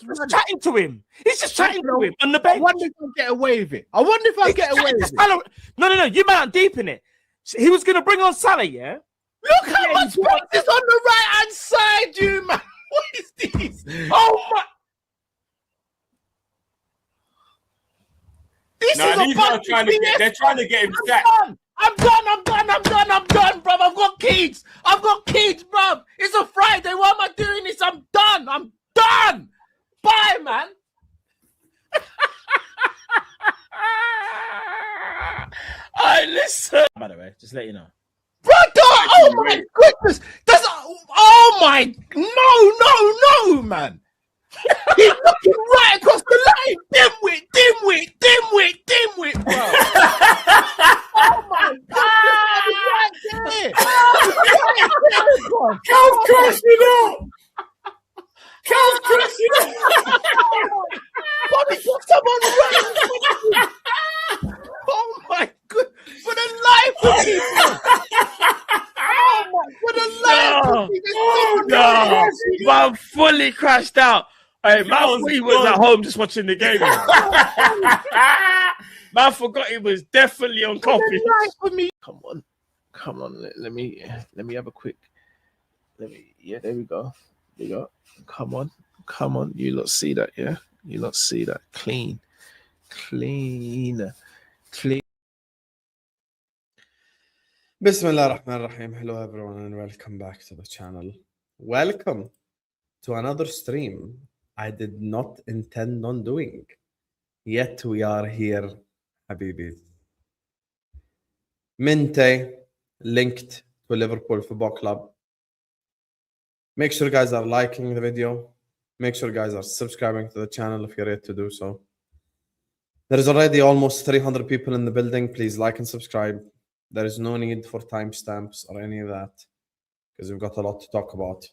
just chatting to him. He's just chatting to him on the bench. I wonder if I'll get away with it. No. You man aren't deep in it. He was going to bring on Salah, yeah? Look how much space is on the right-hand side, you man. What is this? Oh, my. They're trying to get him sacked. I'm done, bruv. I've got kids, bruv. It's a Friday. Why am I doing this? I'm done. Bye, man. Listen. By the way, just let you know. Brother, oh my goodness. No, man. He's looking right across the line. Dimwit, bro. Oh my God. Right there. Cal's crashing out. Bobby, got someone running. Oh my God. For the life of me. For the life of me. No. Man fully crashed out. Hey, man thought he was at home just watching the game. Man forgot he was definitely on copy. Come on. Let me have a quick. There we go. Come on. You lot see that, yeah? You lot see that. Clean. Bismillah ar-Rahman ar-Rahim. Hello everyone and welcome back to the channel. Welcome to another stream I did not intend on doing. Yet we are here, Habibis. Minteh linked to Liverpool Football Club. Make sure guys are liking the video. Make sure guys are subscribing to the channel if you're yet to do so. There is already almost 300 people in the building. Please like and subscribe. There is no need for timestamps or any of that because we've got a lot to talk about.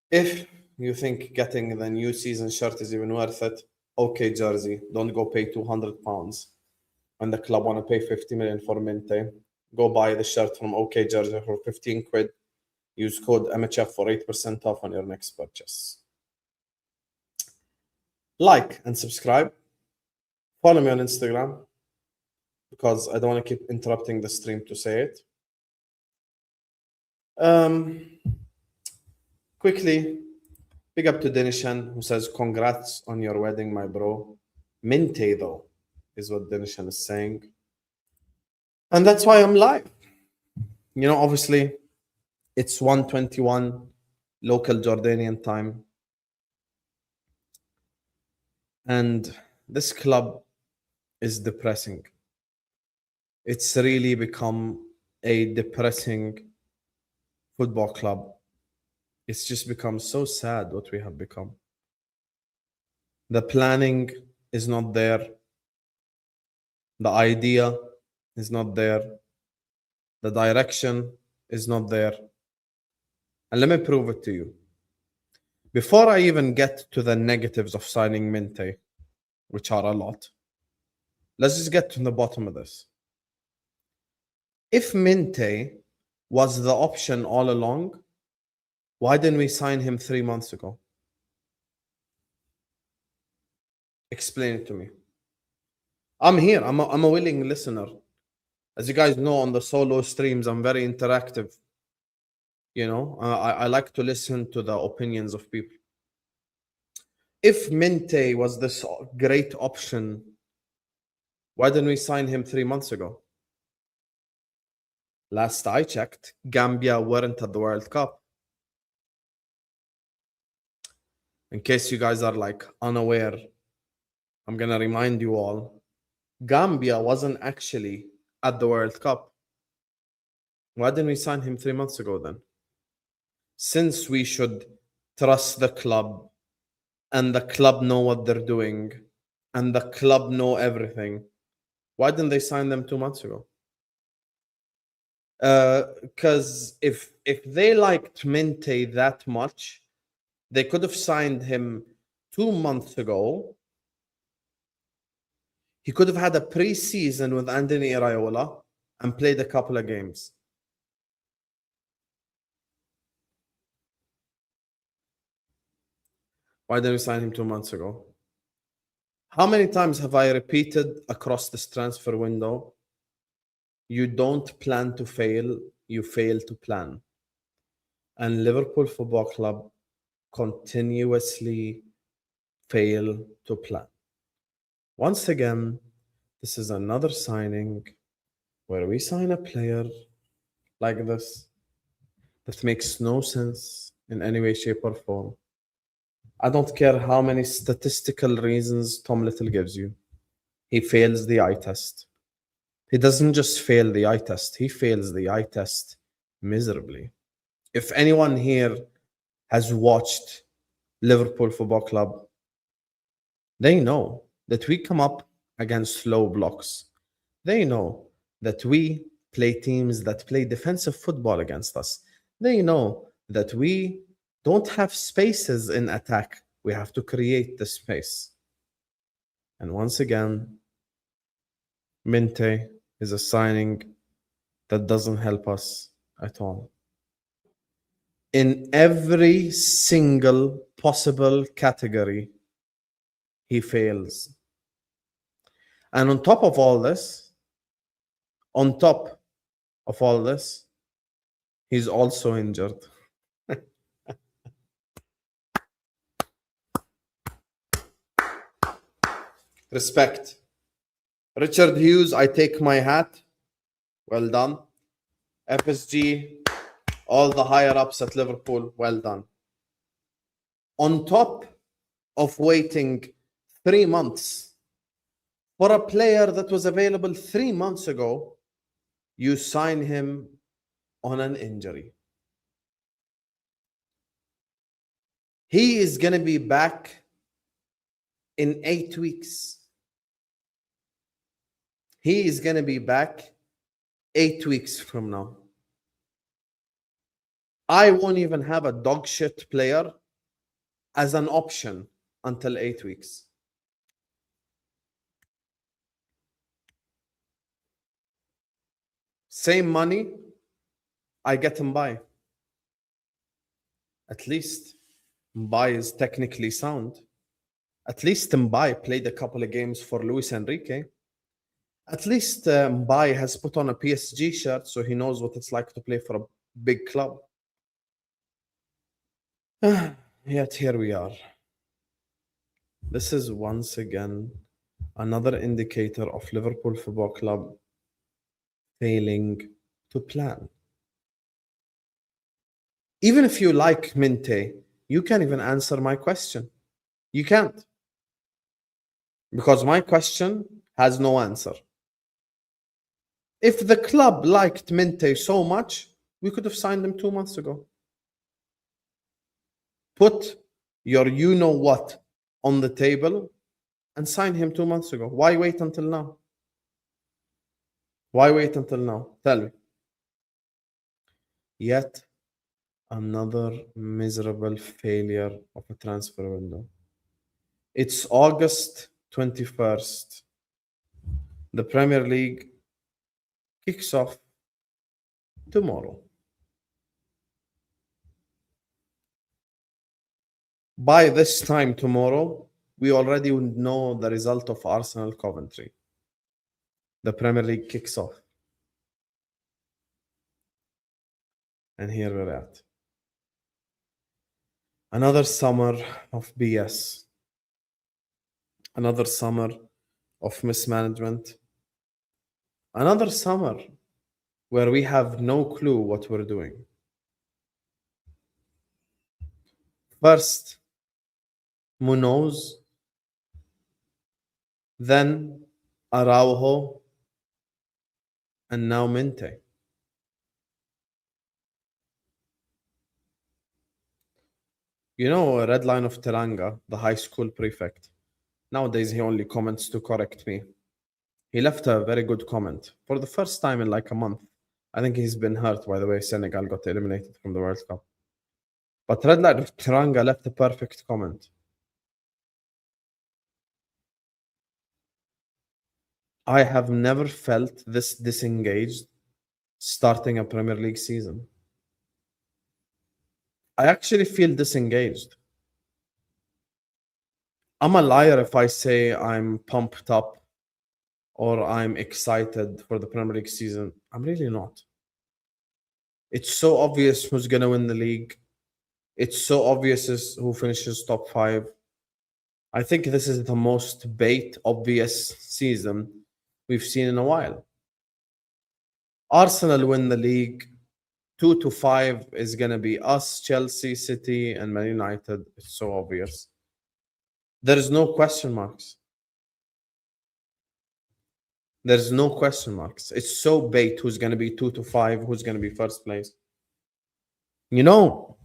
If you think getting the new season shirt is even worth it, okay, jersey, don't go pay £200 when the club want to pay 50 million for Minteh. Go buy the shirt from OK Jersey for 15 quid. Use code MHF for 8% off on your next purchase. Like and subscribe. Follow me on Instagram because I don't want to keep interrupting the stream to say it. Quickly, big up to Denishan who says, congrats on your wedding, my bro. Minteh, though, is what Denishan is saying. And that's why I'm live. You know, obviously, it's 1:21 local Jordanian time. And this club is depressing. It's really become a depressing football club. It's just become so sad what we have become. The planning is not there. The idea is not there. The direction is not there. And let me prove it to you. Before I even get to the negatives of signing Minteh, which are a lot, let's just get to the bottom of this. If Minteh was the option all along, why didn't we sign him 3 months ago? Explain it to me. I'm here. I'm a willing listener. As you guys know, on the solo streams, I'm very interactive. You know, I like to listen to the opinions of people. If Minteh was this great option, why didn't we sign him 3 months ago? Last I checked, Gambia weren't at the World Cup. In case you guys are like unaware, I'm going to remind you all, Gambia wasn't actually at the World Cup. Why didn't we sign him 3 months ago then? Since we should trust the club and the club know what they're doing and the club know everything, why didn't they sign them 2 months ago? Because if they liked Minteh that much, they could have signed him 2 months ago. He could have had a pre-season with Anthony Iraola and played a couple of games. Why didn't we sign him 2 months ago? How many times have I repeated across this transfer window? You don't plan to fail, you fail to plan. And Liverpool Football Club continuously fail to plan. Once again, this is another signing where we sign a player like this that makes no sense in any way, shape, or form. I don't care how many statistical reasons Tom Little gives you. He fails the eye test. He doesn't just fail the eye test, he fails the eye test miserably. If anyone here has watched Liverpool Football Club, they know that we come up against low blocks. They know that we play teams that play defensive football against us. They know that we don't have spaces in attack. We have to create the space. And once again, Minteh is a signing that doesn't help us at all. In every single possible category, he fails. And on top of all this, he's also injured. Respect. Richard Hughes, I take my hat. Well done. FSG, all the higher ups at Liverpool, well done. On top of waiting 3 months for a player that was available 3 months ago, you sign him on an injury. He is going to be back in 8 weeks. He is going to be back 8 weeks from now. I won't even have a dog shit player as an option until 8 weeks. Same money, I get Mbai. At least Mbai is technically sound. At least Mbai played a couple of games for Luis Enrique. At least Mbai has put on a PSG shirt, so he knows what it's like to play for a big club. Yet here we are. This is once again another indicator of Liverpool Football Club failing to plan. Even if you like Minteh, you can't even answer my question. You can't. Because my question has no answer. If the club liked Minteh so much, we could have signed him 2 months ago. Put your you-know-what on the table and sign him 2 months ago. Why wait until now? Why wait until now? Tell me. Yet another miserable failure of a transfer window. It's August 21st. The Premier League kicks off tomorrow. By this time tomorrow, we already know the result of Arsenal Coventry. The Premier League kicks off. And here we're at. Another summer of BS. Another summer of mismanagement. Another summer where we have no clue what we're doing. First, Munoz, then Araujo, and now Minteh. You know, a red line of Teranga, the high school prefect. Nowadays, he only comments to correct me. He left a very good comment for the first time in like a month. I think he's been hurt, by the way. Senegal got eliminated from the World Cup. But red line of Teranga left a perfect comment. I have never felt this disengaged starting a Premier League season. I actually feel disengaged. I'm a liar if I say I'm pumped up or I'm excited for the Premier League season. I'm really not. It's so obvious who's going to win the league. It's so obvious who finishes top 5. I think this is the most obvious season we've seen in a while. Arsenal win the league. 2 to 5 is going to be us, Chelsea, City, and Man United. It's so obvious. There is no question marks. There's no question marks. It's so bait who's going to be 2 to 5, who's going to be first place. You know,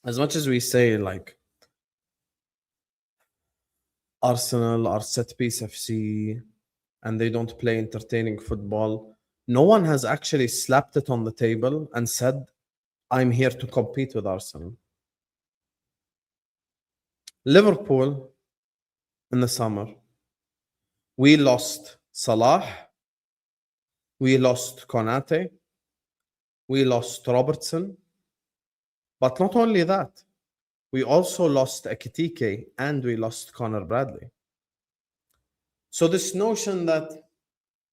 as much as we say like Arsenal are set piece FC and they don't play entertaining football, no one has actually slapped it on the table and said, I'm here to compete with Arsenal. Liverpool in the summer, we lost Salah, we lost Konate, we lost Robertson, but not only that, we also lost Ekitike and we lost Connor Bradley. So this notion that,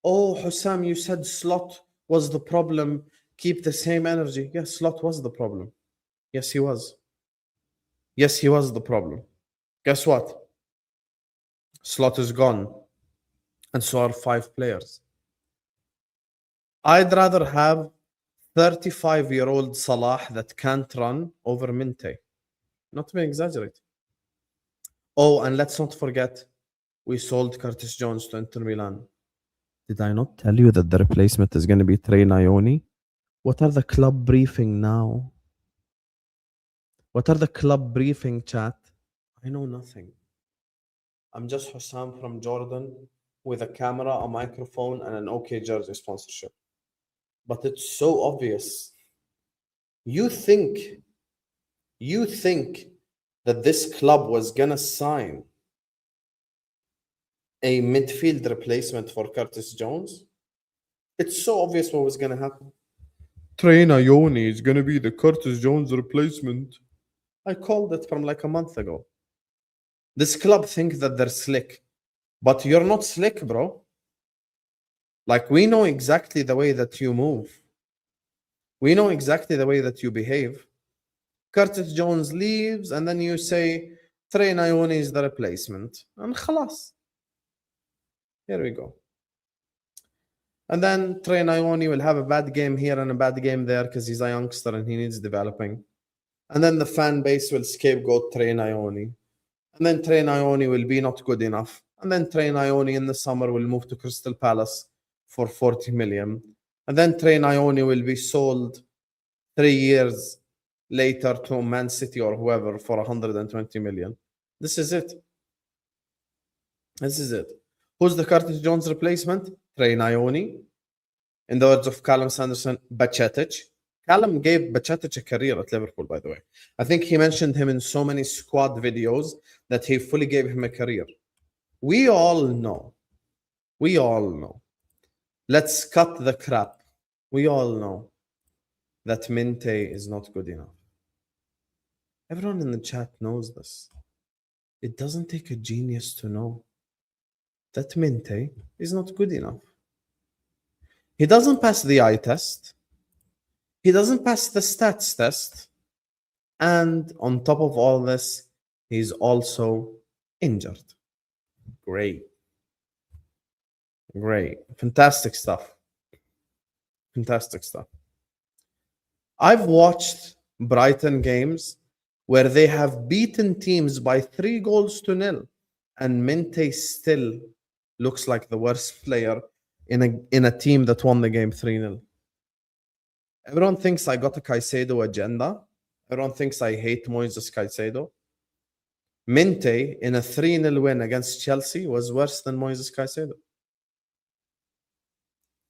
oh, Hussam, you said Slot was the problem, keep the same energy. Yes, Slot was the problem. Yes, he was. Yes, he was the problem. Guess what? Slot is gone. And so are 5 players. I'd rather have 35-year-old Salah that can't run over Minteh. Not to be exaggerating. Oh, and let's not forget, we sold Curtis Jones to Inter Milan. Did I not tell you that the replacement is going to be Trey Ioni? What are the club briefing now? What are the club briefing, chat? I know nothing. I'm just Hussam from Jordan with a camera, a microphone, and an OK Jersey sponsorship. But it's so obvious. You think that this club was going to sign a midfield replacement for Curtis Jones? It's so obvious what was going to happen. Trey Ioni is going to be the Curtis Jones replacement. I called it from like a month ago. This club thinks that they're slick, but you're not slick, bro. Like, we know exactly the way that you move. We know exactly the way that you behave. Curtis Jones leaves, and then you say, Trey Ioni is the replacement. And khalas. Here we go. And then Trey Ioni will have a bad game here and a bad game there because he's a youngster and he needs developing. And then the fan base will scapegoat Trey Ioni. And then Trey Ioni will be not good enough. And then Trey Ioni in the summer will move to Crystal Palace for 40 million. And then Trey Ioni will be sold 3 years later to Man City or whoever for 120 million. This is it. This is it. Who's the Curtis Jones replacement? Trey Ioni. In the words of Callum Sanderson, Bajcetic. Callum gave Bajcetic a career at Liverpool, by the way. I think he mentioned him in so many squad videos that he fully gave him a career. We all know. We all know. Let's cut the crap. We all know that Minteh is not good enough. Everyone in the chat knows this. It doesn't take a genius to know that Minteh is not good enough. He doesn't pass the eye test. He doesn't pass the stats test. And on top of all this, he's also injured. Great. Great. Fantastic stuff. Fantastic stuff. I've watched Brighton games where they have beaten teams by 3 goals to 0, and Minteh still looks like the worst player in a team that won the game 3-0. Everyone thinks I got a Caicedo agenda. Everyone thinks I hate Moises Caicedo. Minteh in a 3-0 win against Chelsea was worse than Moises Caicedo.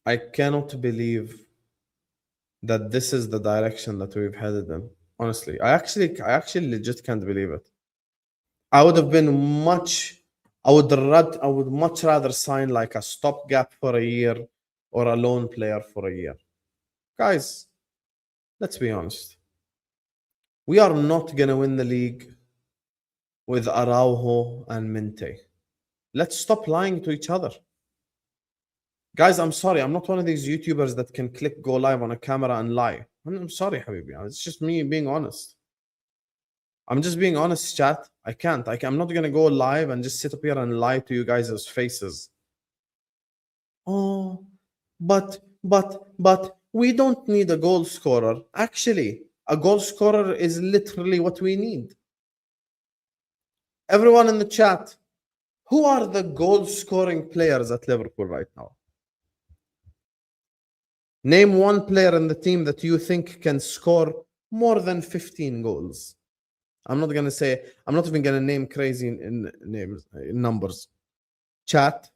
I cannot believe that this is the direction that we've headed in. Honestly, I actually legit can't believe it. I would much rather sign like a stopgap for a year or a loan player for a year. Guys, let's be honest. We are not going to win the league with Araujo and Minteh. Let's stop lying to each other. Guys, I'm sorry. I'm not one of these YouTubers that can click go live on a camera and lie. I'm sorry, Habibi. It's just me being honest. I'm just being honest, chat. I can't. I'm not going to go live and just sit up here and lie to you guys' faces. Oh, but we don't need a goal scorer. Actually, a goal scorer is literally what we need. Everyone in the chat, who are the goal scoring players at Liverpool right now? Name one player in the team that you think can score more than 15 goals. I'm not even going to name crazy in names, in numbers. Chat,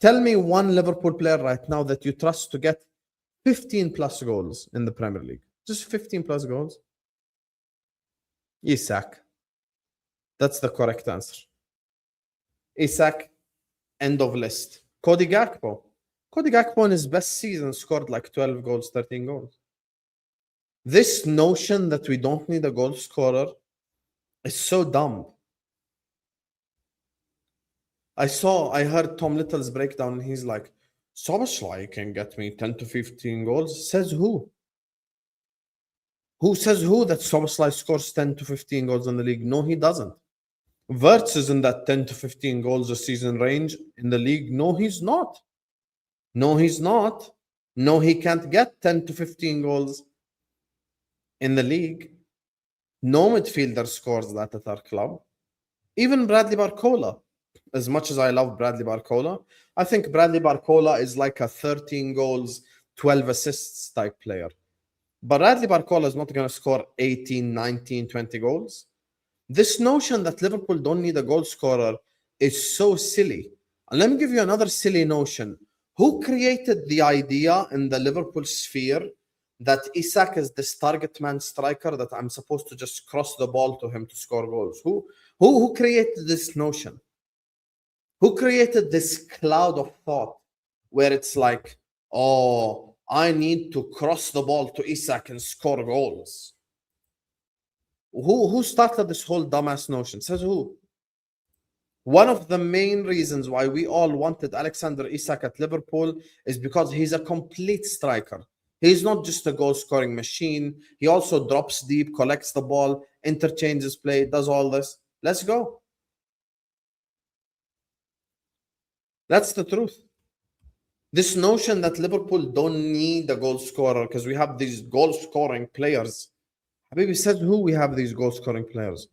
tell me one Liverpool player right now that you trust to get 15 plus goals in the Premier League. Just 15 plus goals. Isak. That's the correct answer. Isak, end of list. Cody Gakpo. Cody Gakpo in his best season scored like 12 goals, 13 goals. This notion that we don't need a goal scorer is so dumb. I heard Tom Little's breakdown and he's like, Szoboszlai can get me 10 to 15 goals. Says who? Who says who that Szoboszlai scores 10 to 15 goals in the league? No, he doesn't. Wirtz is in that 10 to 15 goals a season range in the league. No, he's not. No, he's not. No, he can't get 10 to 15 goals in the league. No midfielder scores that at our club. Even Bradley Barcola. As much as I love Bradley Barcola, I think Bradley Barcola is like a 13 goals, 12 assists type player. But Bradley Barcola is not going to score 18, 19, 20 goals. This notion that Liverpool don't need a goal scorer is so silly. And let me give you another silly notion. Who created the idea in the Liverpool sphere that Isak is this target man striker that I'm supposed to just cross the ball to him to score goals? Who created this notion? Who created this cloud of thought where it's like, oh, I need to cross the ball to Isak and score goals? Who started this whole dumbass notion? Says who? One of the main reasons why we all wanted Alexander Isak at Liverpool is because he's a complete striker. He's not just a goal-scoring machine. He also drops deep, collects the ball, interchanges play, does all this. Let's go. That's the truth. This notion that Liverpool don't need a goal scorer because we have these goal-scoring players. Habibi, said who we have these goal-scoring players?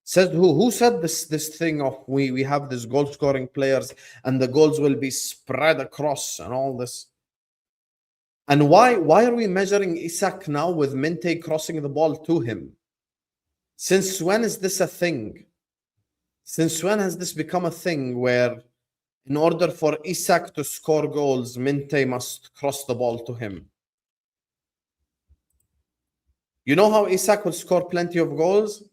Said who? Who said this thing of we have these goal-scoring players and the goals will be spread across and all this? And why are we measuring Isak now with Minteh crossing the ball to him? Since when is this a thing? Since when has this become a thing where in order for Isak to score goals, Minteh must cross the ball to him? You know how Isak will score plenty of goals?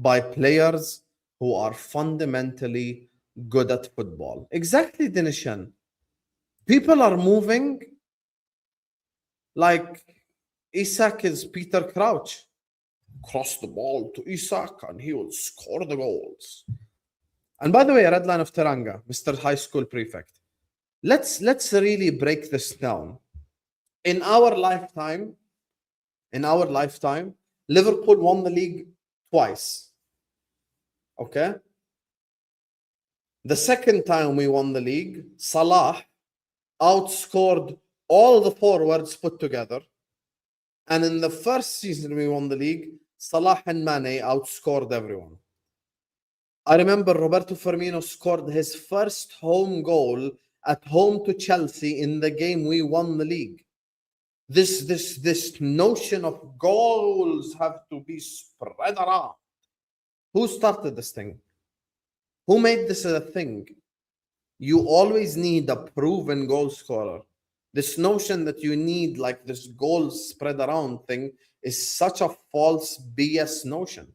By players who are fundamentally good at football. Exactly, Dinishan. People are moving like Isak is Peter Crouch. Cross the ball to Isak and he will score the goals. And by the way, red line of Teranga, Mr. High School Prefect. Let's really break this down. In our lifetime, Liverpool won the league twice. Okay? The second time we won the league, Salah outscored all the forwards put together. And in the first season we won the league, Salah and Mane outscored everyone. I remember Roberto Firmino scored his first home goal at home to Chelsea in the game we won the league. This notion of goals have to be spread around. Who started this thing? Who made this a thing? You always need a proven goal scorer. This notion that you need like this goal spread around thing is such a false BS notion.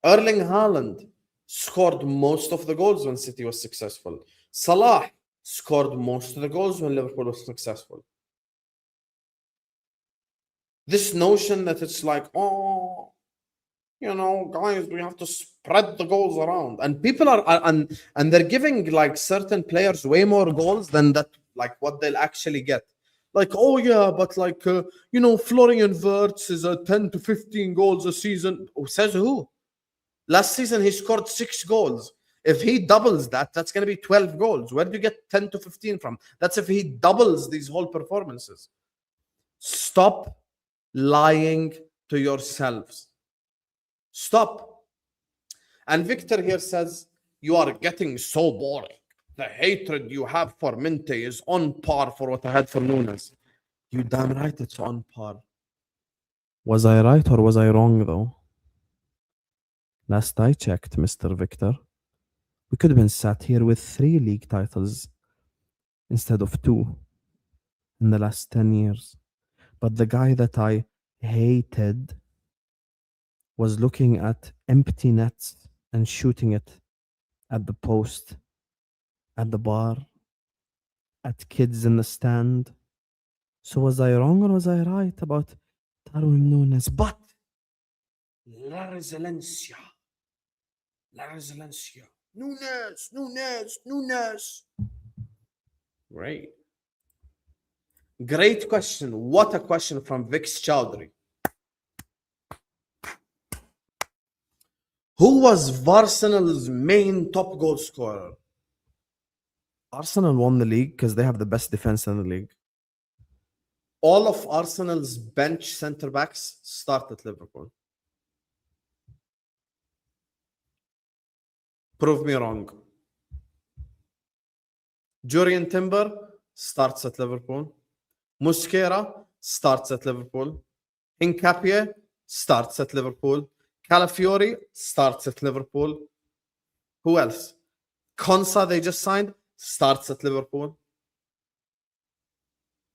Erling Haaland scored most of the goals when City was successful. Salah scored most of the goals when Liverpool was successful. This notion that it's like, oh, you know, guys, we have to spread the goals around. And people and they're giving like certain players way more goals than that, like what they'll actually get. Like, oh yeah, but like you know, Florian Wirtz is a 10 to 15 goals a season. Says who? Last season he scored 6 goals. If he doubles that, that's going to be 12 goals. Where do you get 10 to 15 from? That's if he doubles these whole performances. Stop lying to yourselves. Stop. And Victor here says, you are getting so boring. The hatred you have for Minteh is on par for what I had for Nunes. You damn right it's on par. Was I right or was I wrong though? Last I checked, Mr. Victor, we could have been sat here with 3 league titles instead of 2 in the last 10 years. But the guy that I hated was looking at empty nets and shooting it at the post, at the bar, at kids in the stand. So was I wrong or was I right about Darwin Nunes? But La Resiliencia. Nunes. Great. Great question. What a question from Vix Chowdhury. Who was Arsenal's main top goal scorer? Arsenal won the league because they have the best defense in the league. All of Arsenal's bench centre backs start at Liverpool. Prove me wrong. Jurriën Timber starts at Liverpool. Mosquera starts at Liverpool. Hincapié starts at Liverpool. Calafiori starts at Liverpool. Who else? Konsa, they just signed, starts at Liverpool.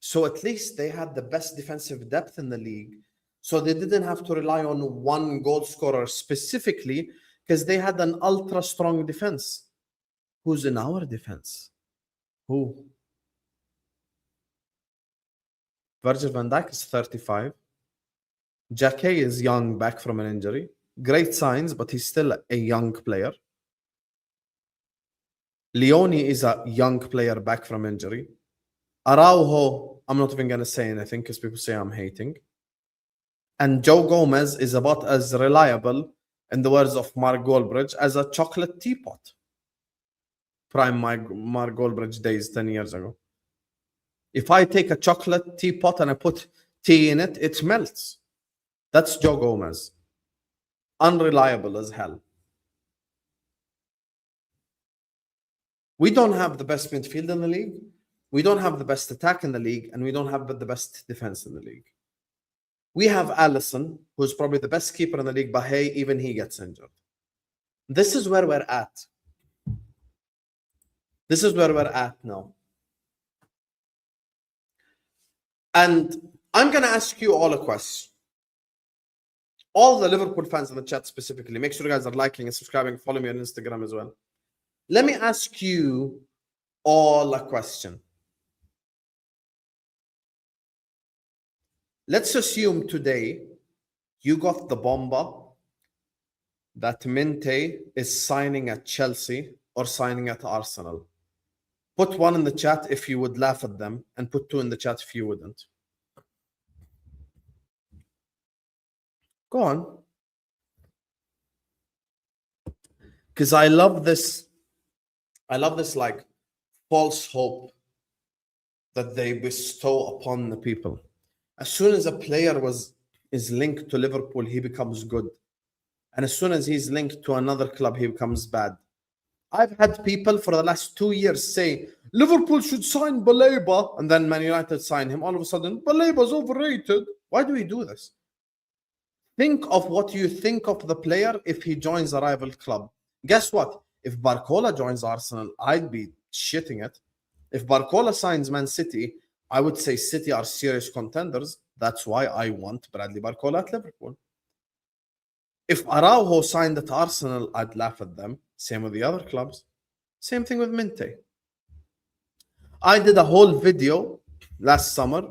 So at least they had the best defensive depth in the league. So they didn't have to rely on one goal scorer specifically because they had an ultra strong defense. Who's in our defense? Who? Virgil van Dijk is 35. Jacquet is young, back from an injury. Great signs, but he's still a young player. Leone is a young player back from injury. Araujo, I'm not even going to say anything because people say I'm hating. And Joe Gomez is about as reliable, in the words of Mark Goldbridge, as a chocolate teapot. Prime Mark Goldbridge days 10 years ago. If I take a chocolate teapot and I put tea in it, it melts. That's Joe Gomez. Unreliable as hell. We don't have the best midfield in the league. We don't have the best attack in the league. And we don't have the best defense in the league. We have Alisson, who's probably the best keeper in the league, but hey, even he gets injured. This is where we're at. This is where we're at now. And I'm going to ask you all a question. All the Liverpool fans in the chat specifically, make sure you guys are liking and subscribing. Follow me on Instagram as well. Let me ask you all a question. Let's assume today you got the bomba that Minteh is signing at Chelsea or signing at Arsenal. Put 1 in the chat if you would laugh at them, and put 2 in the chat if you wouldn't. Go on. Because I love this like false hope that they bestow upon the people. As soon as a player is linked to Liverpool, he becomes good. And as soon as he's linked to another club, he becomes bad. I've had people for the last 2 years say, Liverpool should sign Baleba, and then Man United sign him. All of a sudden, Baleba's overrated. Why do we do this? Think of what you think of the player if he joins a rival club. Guess what? If Barcola joins Arsenal, I'd be shitting it. If Barcola signs Man City, I would say City are serious contenders. That's why I want Bradley Barcola at Liverpool. If Araujo signed at Arsenal, I'd laugh at them. Same with the other clubs. Same thing with Minteh. I did a whole video last summer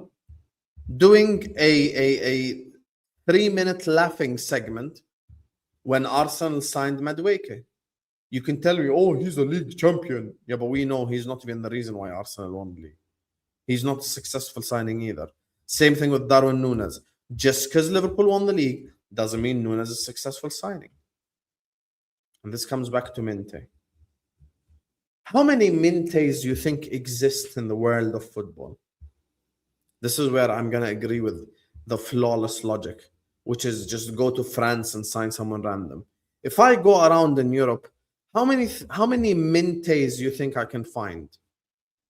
doing a 3-minute laughing segment when Arsenal signed Madueke. You can tell me, oh, he's a league champion. Yeah, but we know he's not even the reason why Arsenal won the league. He's not a successful signing either. Same thing with Darwin Núñez. Just because Liverpool won the league doesn't mean Núñez is a successful signing. And this comes back to Minteh. How many Mintes do you think exist in the world of football? This is where I'm going to agree with the flawless logic, which is just go to France and sign someone random. If I go around in Europe, how many Mintes do you think I can find?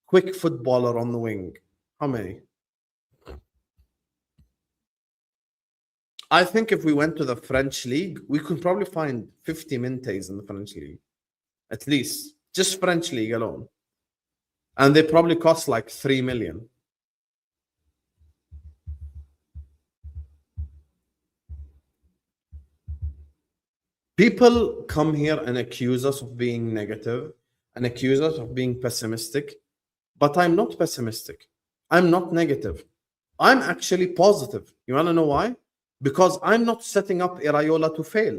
Quick footballer on the wing. How many? I think if we went to the French league, we could probably find 50 Mintes in the French league. At least. Just French league alone. And they probably cost like 3 million. People come here and accuse us of being negative and accuse us of being pessimistic. But I'm not pessimistic. I'm not negative. I'm actually positive. You want to know why? Because I'm not setting up Iraola to fail.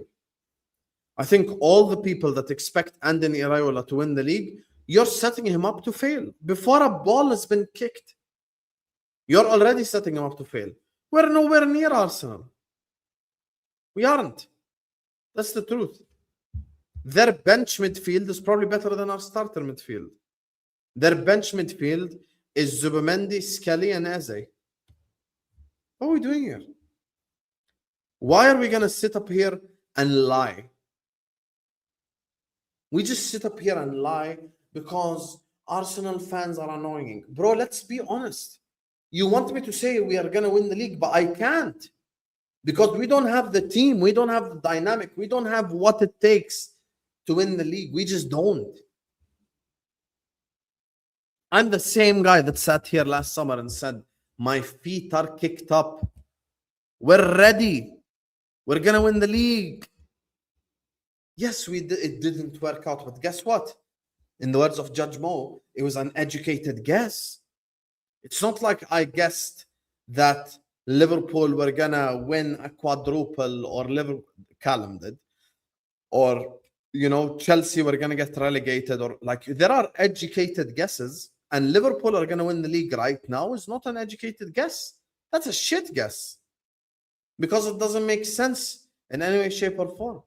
I think all the people that expect Andoni Iraola to win the league, you're setting him up to fail. Before a ball has been kicked, you're already setting him up to fail. We're nowhere near Arsenal. We aren't. That's the truth. Their bench midfield is probably better than our starter midfield. Their bench midfield is Zubimendi, Skelly, and Eze. What are we doing here? Why are we going to sit up here and lie? We just sit up here and lie because Arsenal fans are annoying. Bro, let's be honest. You want me to say we are going to win the league, but I can't. Because we don't have the team. We don't have the dynamic. We don't have what it takes to win the league. We just don't. I'm the same guy that sat here last summer and said, my feet are kicked up. We're ready. We're going to win the league. Yes, it didn't work out. But guess what? In the words of Judge Mo, it was an educated guess. It's not like I guessed that Liverpool were going to win a quadruple or Callum did. Or, Chelsea were going to get relegated. Or there are educated guesses. And Liverpool are going to win the league right now is not an educated guess. That's a shit guess. Because it doesn't make sense in any way, shape, or form.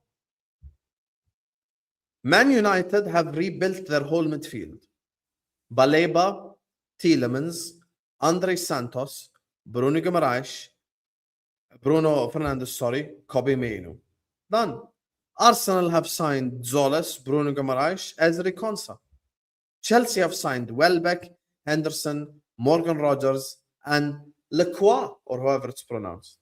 Man United have rebuilt their whole midfield. Baleba, Tielemans, Andre Santos, Bruno Fernandes, Kobe Mainoo. Done. Arsenal have signed Zolas, Bruno Guimaraes, Ezri Konsa. Chelsea have signed Welbeck, Henderson, Morgan Rogers, and Lacroix, or however it's pronounced.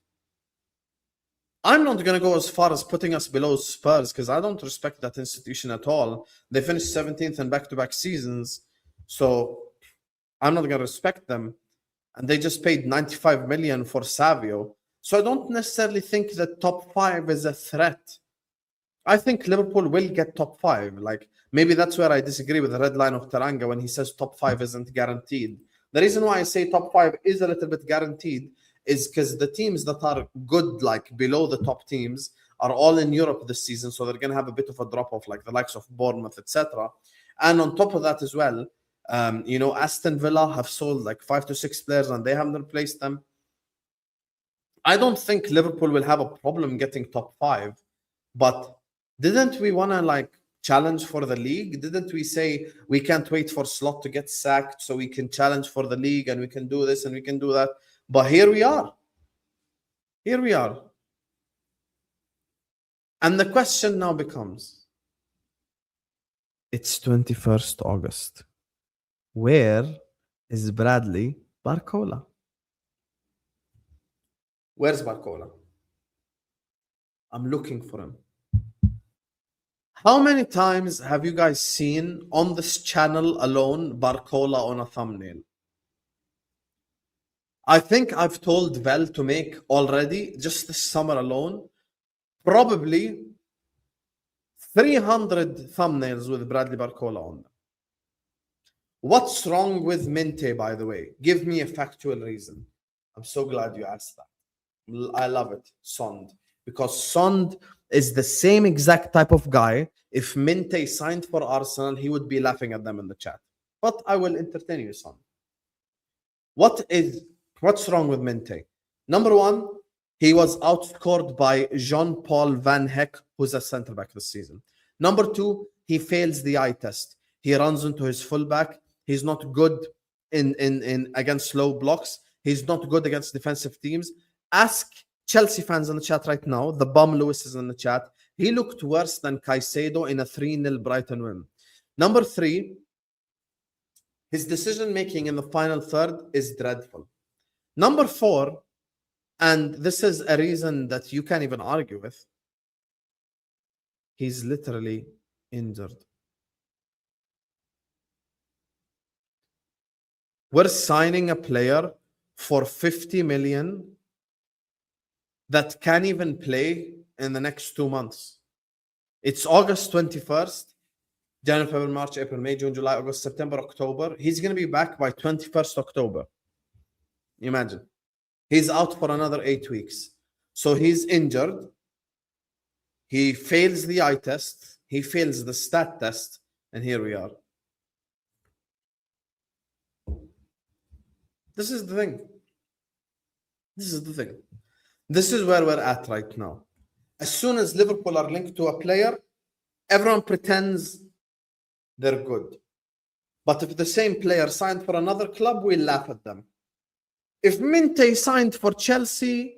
I'm not going to go as far as putting us below Spurs because I don't respect that institution at all. They finished 17th in back-to-back seasons, so I'm not going to respect them. And they just paid 95 million for Savio. So I don't necessarily think that top 5 is a threat. I think Liverpool will get top 5. Maybe that's where I disagree with the red line of Taranga when he says top 5 isn't guaranteed. The reason why I say top 5 is a little bit guaranteed is because the teams that are good, below the top teams, are all in Europe this season, so they're going to have a bit of a drop-off, the likes of Bournemouth, etc. And on top of that as well, Aston Villa have sold 5 to 6 players and they haven't replaced them. I don't think Liverpool will have a problem getting top 5, but didn't we want to challenge for the league? Didn't we say we can't wait for Slot to get sacked so we can challenge for the league and we can do this and we can do that? But here we are. Here we are. And the question now becomes, it's 21st August. Where is Bradley Barcola? Where's Barcola? I'm looking for him. How many times have you guys seen on this channel alone Barcola on a thumbnail? I think I've told Vel to make already, just this summer alone, probably 300 thumbnails with Bradley Barcola on them. What's wrong with Minteh, by the way? Give me a factual reason. I'm so glad you asked that. I love it, Sond. Because Sond is the same exact type of guy. If Minteh signed for Arsenal, he would be laughing at them in the chat. But I will entertain you, son. What's wrong with Minteh? Number one, he was outscored by Jean-Paul Van Heck, who's a centre back this season. Number two, he fails the eye test. He runs into his fullback. He's not good in against slow blocks. He's not good against defensive teams. Ask Chelsea fans in the chat right now. The bum Lewis is in the chat. He looked worse than Caicedo in a 3-0 Brighton win. Number three, his decision making in the final third is dreadful. Number four, and this is a reason that you can't even argue with, he's literally injured. We're signing a player for 50 million that can't even play in the next 2 months. It's August 21st. January, February, March, April, May, June, July, August, September, October. He's going to be back by 21st October. Imagine. He's out for another 8 weeks. So he's injured. He fails the eye test. He fails the stat test. And here we are. This is the thing. This is the thing. This is where we're at right now. As soon as Liverpool are linked to a player, everyone pretends they're good. But if the same player signed for another club, we laugh at them. If Minteh signed for Chelsea,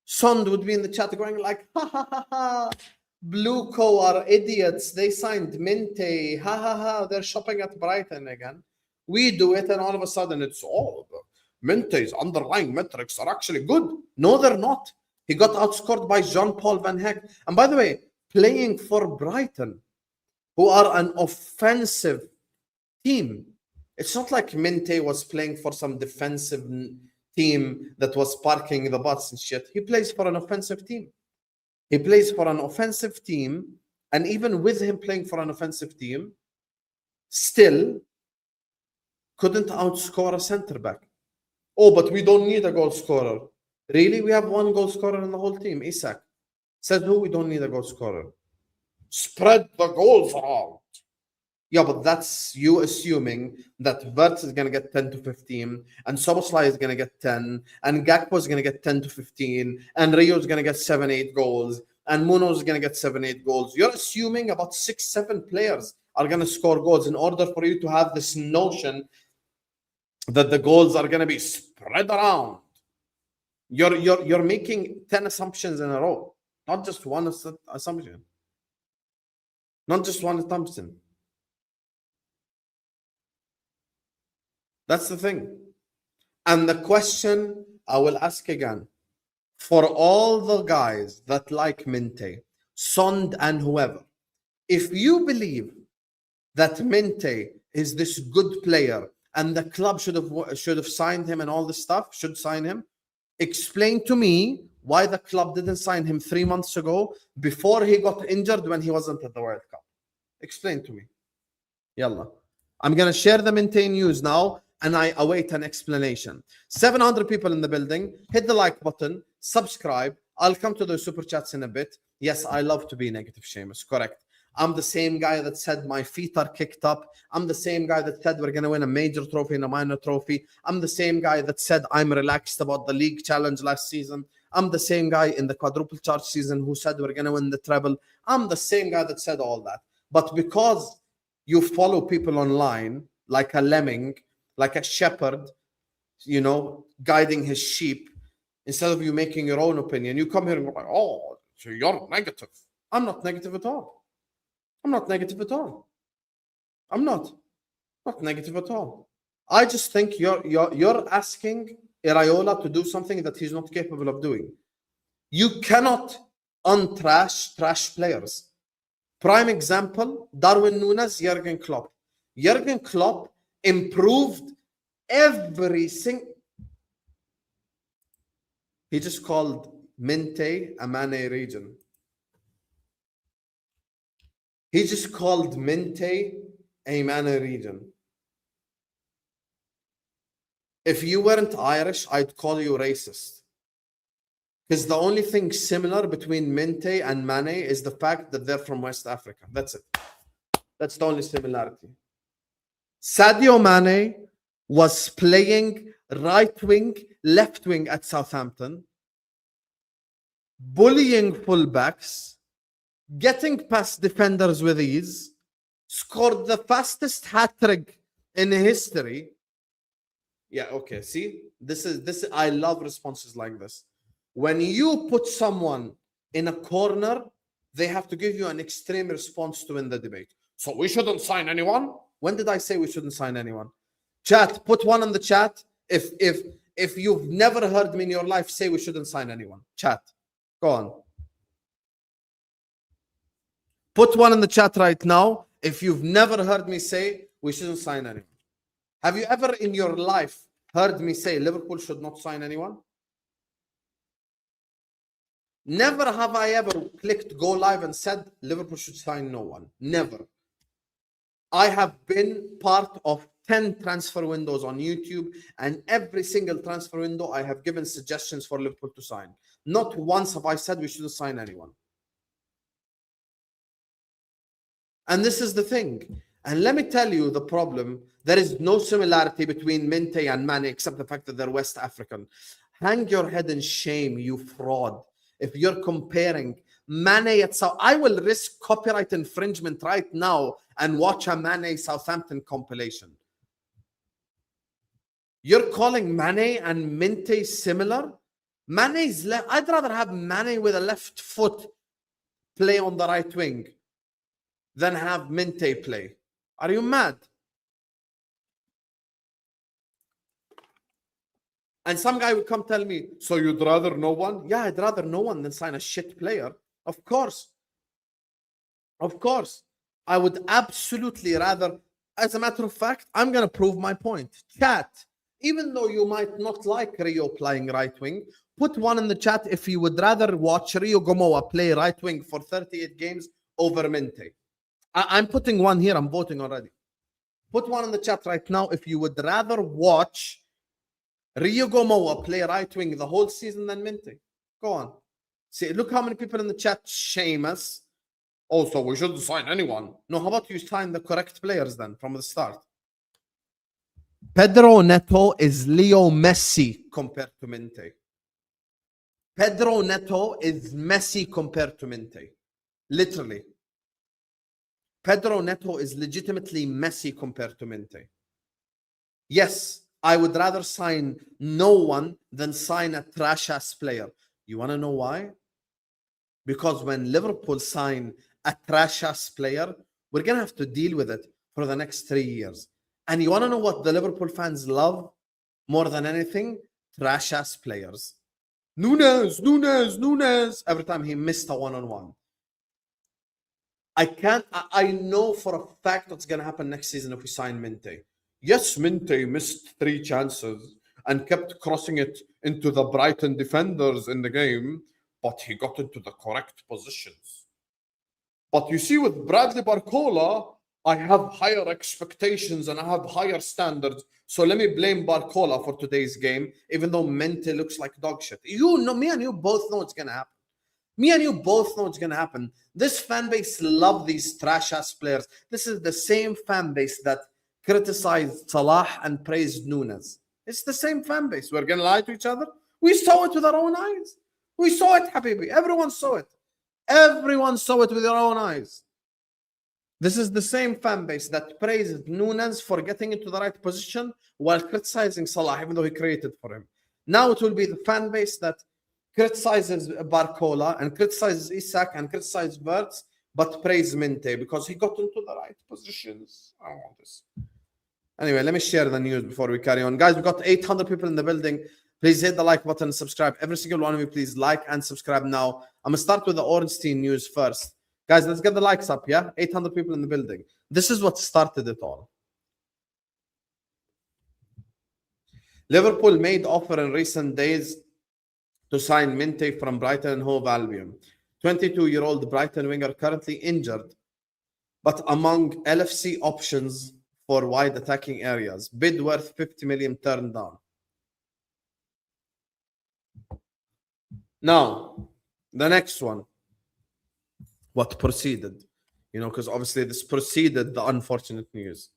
Sond would be in the chat going like, ha ha ha ha, Blue Co are idiots. They signed Minteh, ha ha ha, they're shopping at Brighton again. We do it and all of a sudden it's all Minteh's underlying metrics are actually good. No, they're not. He got outscored by Jean-Paul Van Heck. And by the way, playing for Brighton, who are an offensive team. It's not like Minteh was playing for some defensive team that was parking the bus and shit. He plays for an offensive team. He plays for an offensive team, and even with him playing for an offensive team, still couldn't outscore a centre back. Oh, but we don't need a goal scorer. Really? We have one goal scorer in the whole team, Isak. Said who? We don't need a goal scorer. Spread the goals around. Yeah, but that's you assuming that Wirtz is going to get 10 to 15, and Szoboszlai is going to get 10, and Gakpo is going to get 10 to 15, and Rio is going to get 7-8 goals, and Muno is going to get 7-8 goals. You're assuming about 6-7 players are going to score goals in order for you to have this notion that the goals are going to be spread around. You're making 10 assumptions in a row, not just one assumption. Not just one assumption. That's the thing. And the question I will ask again, for all the guys that like Minteh, Sond and whoever, if you believe that Minteh is this good player and the club should have signed him and all this stuff, should sign him, explain to me why the club didn't sign him 3 months ago before he got injured when he wasn't at the World Cup. Explain to me. Yalla. I'm going to share the Minteh news now, and I await an explanation. 700 people in the building. Hit the like button. Subscribe. I'll come to the super chats in a bit. Yes, I love to be negative, Seamus. Correct. I'm the same guy that said my feet are kicked up. I'm the same guy that said we're going to win a major trophy and a minor trophy. I'm the same guy that said I'm relaxed about the league challenge last season. I'm the same guy in the quadruple charge season who said we're going to win the treble. I'm the same guy that said all that. But because you follow people online like a lemming, like a shepherd, you know, guiding his sheep, instead of you making your own opinion, you come here and go like, oh, so you're negative. I'm not negative at all. I'm not negative at all. I'm not negative at all. I just think you're asking Iraola to do something that he's not capable of doing. You cannot trash players. Prime example, Darwin Núñez, Jurgen Klopp. Jurgen Klopp improved every single... He just called Minteh a Mane region. He just called Minteh a Mane region. If you weren't Irish, I'd call you racist. Because the only thing similar between Minteh and Mane is the fact that they're from West Africa. That's it. That's the only similarity. Sadio Mane was playing right wing, left wing at Southampton, bullying fullbacks, getting past defenders with ease, scored the fastest hat trick in history. Yeah, okay. See, this. I love responses like this. When you put someone in a corner, they have to give you an extreme response to win the debate. So we shouldn't sign anyone. When did I say we shouldn't sign anyone? Chat, put one in the chat. If you've never heard me in your life say we shouldn't sign anyone. Chat. Go on. Put one in the chat right now if you've never heard me say we shouldn't sign anyone. Have you ever in your life heard me say Liverpool should not sign anyone? Never have I ever clicked go live and said Liverpool should sign no one. Never. I have been part of 10 transfer windows on YouTube, and every single transfer window I have given suggestions for Liverpool to sign. Not once have I said we shouldn't sign anyone. And this is the thing. And let me tell you the problem. There is no similarity between Minteh and Mane except the fact that they're West African. Hang your head in shame, you fraud. If you're comparing Mane at South, I will risk copyright infringement right now and watch a Mane Southampton compilation. You're calling Mane and Minteh similar? Mane's left. I'd rather have Mane with a left foot play on the right wing than have Minteh play. Are you mad? And some guy would come tell me, so you'd rather no one? Yeah, I'd rather no one than sign a shit player. Of course. Of course. I would absolutely rather, as a matter of fact, I'm going to prove my point. Chat, even though you might not like Rio playing right wing, put one in the chat if you would rather watch Rio Gomoa play right wing for 38 games over Minteh. I'm putting one here. I'm voting already. Put one in the chat right now if you would rather watch Rio Gomoa play right wing the whole season than Minteh. Go on. See, look how many people in the chat shame us. Also, we shouldn't sign anyone. No, how about you sign the correct players then from the start? Pedro Neto is Leo Messi compared to Minteh. Pedro Neto is Messi compared to Minteh. Literally. Pedro Neto is legitimately Messi compared to Minteh. Yes, I would rather sign no one than sign a trash-ass player. You want to know why? Because when Liverpool sign a trash-ass player, we're going to have to deal with it for the next 3 years. And you want to know what the Liverpool fans love more than anything? Trash-ass players. Nunes. Every time he missed a one-on-one. I know for a fact what's going to happen next season if we sign Minteh. Yes, Minteh missed 3 chances and kept crossing it into the Brighton defenders in the game, but he got into the correct positions. But you see, with Bradley Barcola, I have higher expectations and I have higher standards. So let me blame Barcola for today's game, even though Minteh looks like dog shit. You know, me and you both know it's going to happen. Me and you both know it's going to happen. This fan base love these trash-ass players. This is the same fan base that criticized Salah and praised Nunes. It's the same fan base. We're going to lie to each other. We saw it with our own eyes. We saw it, Habibi. Everyone saw it. Everyone saw it with their own eyes. This is the same fan base that praised Nunes for getting into the right position while criticizing Salah, even though he created for him. Now it will be the fan base that criticizes Barcola and criticizes Isak and criticizes Wirtz, but praise Minteh because he got into the right positions. I want this. Anyway, let me share the news before we carry on. Guys, we've got 800 people in the building. Please hit the like button and subscribe. Every single one of you, please like and subscribe now. I'm going to start with the Ornstein news first. Guys, let's get the likes up, yeah? 800 people in the building. This is what started it all. Liverpool made offer in recent days to sign Minteh from Brighton and Hove Albion. 22-year-old Brighton winger currently injured, but among LFC options for wide attacking areas. Bid worth 50 million turned down. Now, the next one. What proceeded? You know, because obviously this preceded the unfortunate news.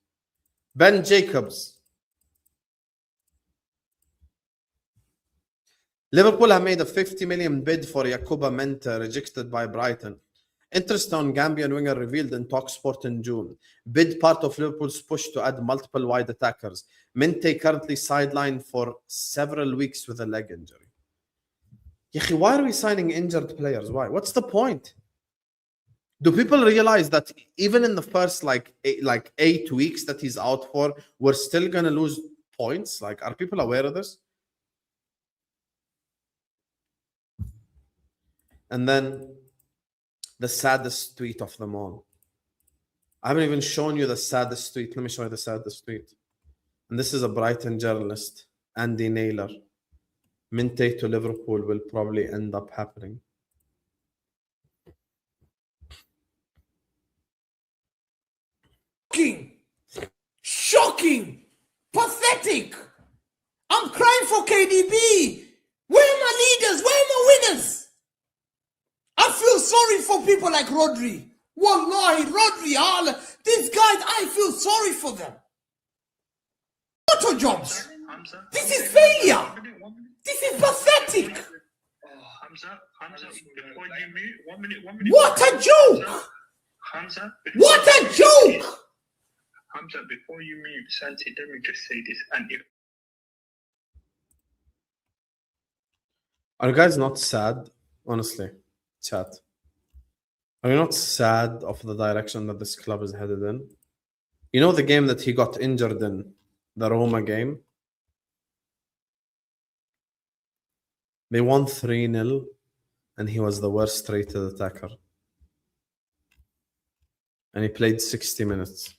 Ben Jacobs. Liverpool have made a 50 million bid for Yakuba Minteh, rejected by Brighton. Interest on Gambian winger revealed in TalkSport in June. Bid part of Liverpool's push to add multiple wide attackers. Minteh currently sidelined for several weeks with a leg injury. Yahi, why are we signing injured players? Why? What's the point? Do people realize that even in the first like 8 weeks that he's out for, we're still gonna lose points? Like, are people aware of this? And then the saddest tweet of them all. I haven't even shown you the saddest tweet. Let me show you the saddest tweet. And this is a Brighton journalist, Andy Naylor. Minteh to Liverpool will probably end up happening. Shocking! Pathetic! I'm crying for KDB! Where are my leaders? Where are my winners? I feel sorry for people like Rodri. Wallahi, Rodri, these guys, I feel sorry for them. Auto jobs. This is failure. This is pathetic. Before you mute, 1 minute. What a joke! Hamza, What a joke! Hamza, before you mute, Santi, let me just say this. And if Are you guys not sad? Honestly, chat. Are you not sad of the direction that this club is headed in? You know the game that he got injured in, the Roma game? They won 3-0 and he was the worst rated attacker. And he played 60 minutes.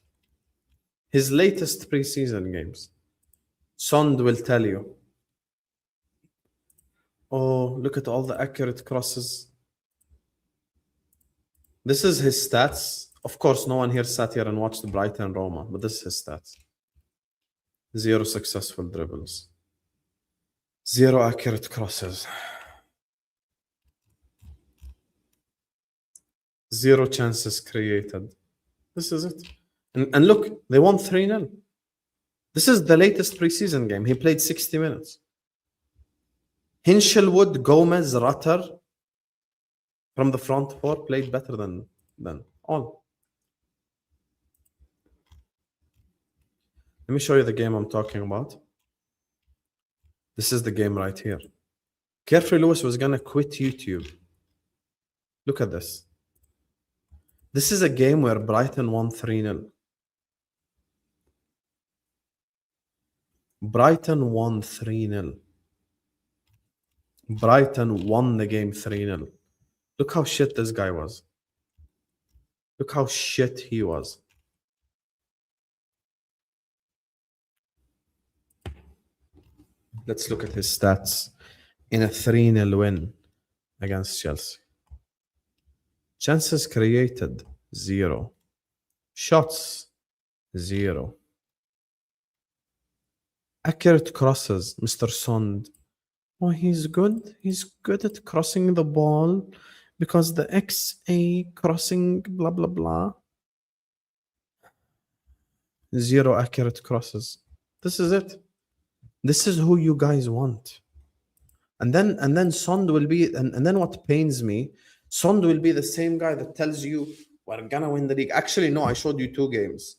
His latest preseason games. Sond will tell you. Oh, look at all the accurate crosses. This is his stats. Of course, no one here sat here and watched Brighton Roma, but this is his stats. 0 successful dribbles. 0 accurate crosses. 0 chances created. This is it. And look, they won 3-0. This is the latest preseason game. He played 60 minutes. Hinchelwood, Gomez, Rutter from the front four played better than all. Let me show you the game I'm talking about. This is the game right here. Carefree Lewis was going to quit YouTube. Look at this. This is a game where Brighton won 3-0. Brighton won 3-0. Brighton won the game 3-0. Look how shit this guy was. Look how shit he was. Let's look at his stats in a 3-0 win against Chelsea. Chances created, 0. Shots, 0. Accurate crosses, Mr. Sond. Oh, he's good. He's good at crossing the ball because the XA crossing blah, blah, blah. 0 accurate crosses. This is it. This is who you guys want. And then Sond will be, and then what pains me, Sond will be the same guy that tells you we're gonna win the league. Actually, no, I showed you 2 games.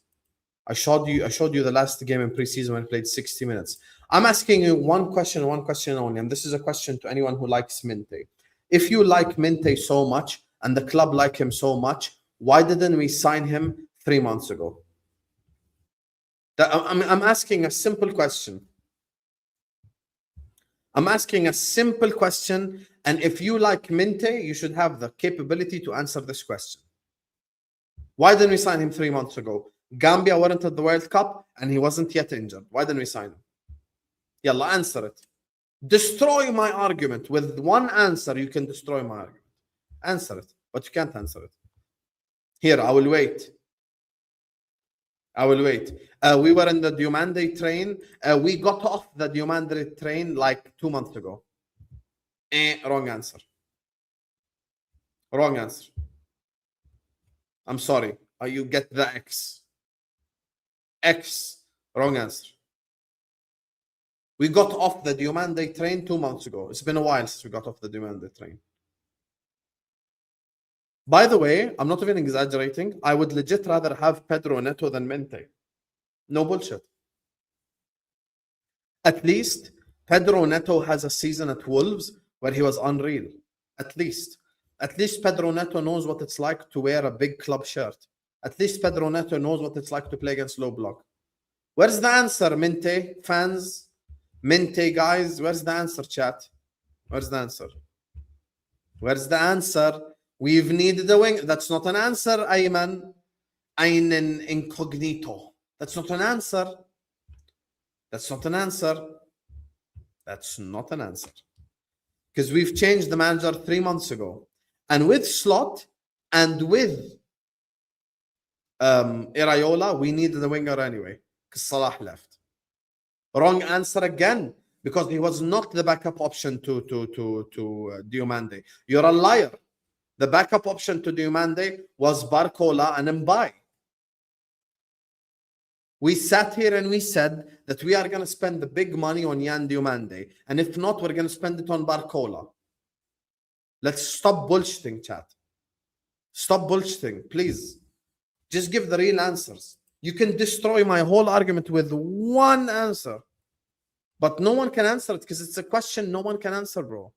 I showed you the last game in preseason when I played 60 minutes. I'm asking you one question only, and this is a question to anyone who likes Minteh. If you like Minteh so much and the club like him so much, why didn't we sign him 3 months ago? I'm asking a simple question. I'm asking a simple question, and if you like Minteh, you should have the capability to answer this question. Why didn't we sign him 3 months ago? Gambia weren't at the World Cup, and he wasn't yet injured. Why didn't we sign him? Yalla, answer it. Destroy my argument. With one answer, you can destroy my argument. Answer it, but you can't answer it. Here, I will wait. We were in the Diomande train. We got off the Diomande train like 2 months ago. Wrong answer. Wrong answer. I'm sorry. You get the X. X. Wrong answer. We got off the Diomande train 2 months ago. It's been a while since we got off the Diomande train. By the way, I'm not even exaggerating. I would legit rather have Pedro Neto than Minteh. No bullshit. At least Pedro Neto has a season at Wolves where he was unreal. At least Pedro Neto knows what it's like to wear a big club shirt. At least Pedro Neto knows what it's like to play against low block. Where's the answer, Minteh fans? Minteh guys, where's the answer, chat? Where's the answer? Where's the answer? We've needed a wing. That's not an answer, Ayman. Einen incognito. That's not an answer. That's not an answer. That's not an answer. Because we've changed the manager 3 months ago. And with Slot and with Iraola, we needed a winger anyway. Because Salah left. Wrong answer again. Because he was not the backup option to Diomande. You're a liar. The backup option to Diomande was Barcola and Mbai. We sat here and we said that we are going to spend the big money on Yan Diomande. And if not, we're going to spend it on Barcola. Let's stop bullshitting, chat. Stop bullshitting, please. Just give the real answers. You can destroy my whole argument with one answer. But no one can answer it because it's a question no one can answer, bro.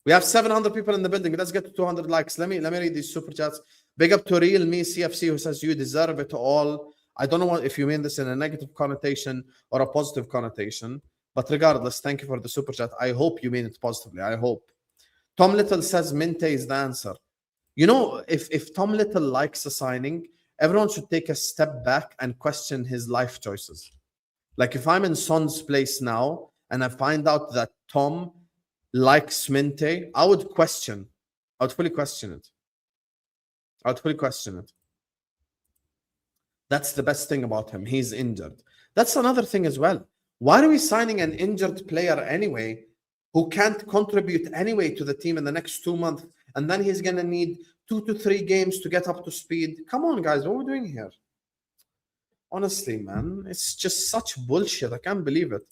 We have 700 people in the building. Let's get to 200 likes. Let me read these super chats. Big up to Real Me CFC who says you deserve it all. I don't know if you mean this in a negative connotation or a positive connotation, but regardless, thank you for the super chat. I hope you mean it positively. I hope. Tom Little says Minteh is the answer. You know, if Tom Little likes a signing, everyone should take a step back and question his life choices. Like if I'm in Son's place now and I find out that Tom likes Minteh, I would fully question it. I would fully question it. That's the best thing about him. He's injured. That's another thing as well. Why are we signing an injured player anyway who can't contribute anyway to the team in the next 2 months? And then he's going to need 2 to 3 games to get up to speed. Come on, guys. What are we doing here? Honestly, man, it's just such bullshit. I can't believe it.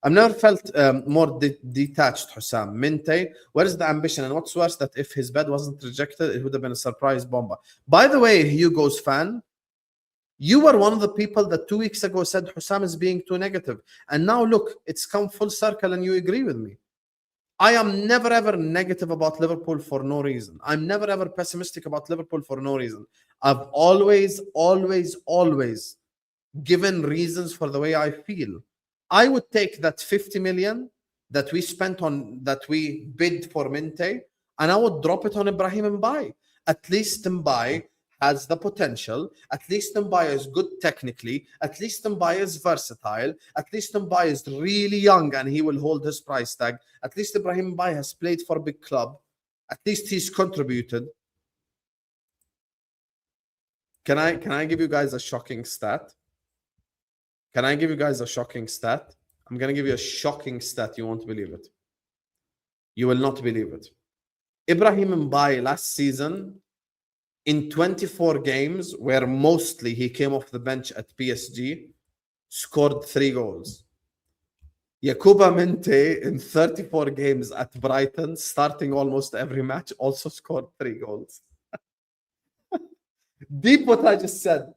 I've never felt more detached, Hussam. Minteh, where is the ambition? And what's worse, that if his bed wasn't rejected, it would have been a surprise bomber. By the way, Hugo's fan, you were one of the people that 2 weeks ago said Hussam is being too negative. And now look, it's come full circle and you agree with me. I am never ever negative about Liverpool for no reason. I'm never ever pessimistic about Liverpool for no reason. I've always given reasons for the way I feel. I would take that 50 million that we spent on, that we bid for Minteh, and I would drop it on Ibrahim Mbai. At least Mbai has the potential. At least Mbai is good technically. At least Mbai is versatile. At least Mbai is really young and he will hold his price tag. At least Ibrahim Mbai has played for a big club. At least he's contributed. Can I give you guys a shocking stat? Can I give you guys a shocking stat? I'm going to give you a shocking stat. You won't believe it. You will not believe it. Ibrahim Mbai last season, in 24 games, where mostly he came off the bench at PSG, scored 3 goals. Yakuba Minteh, in 34 games at Brighton, starting almost every match, also scored 3 goals. Deep what I just said.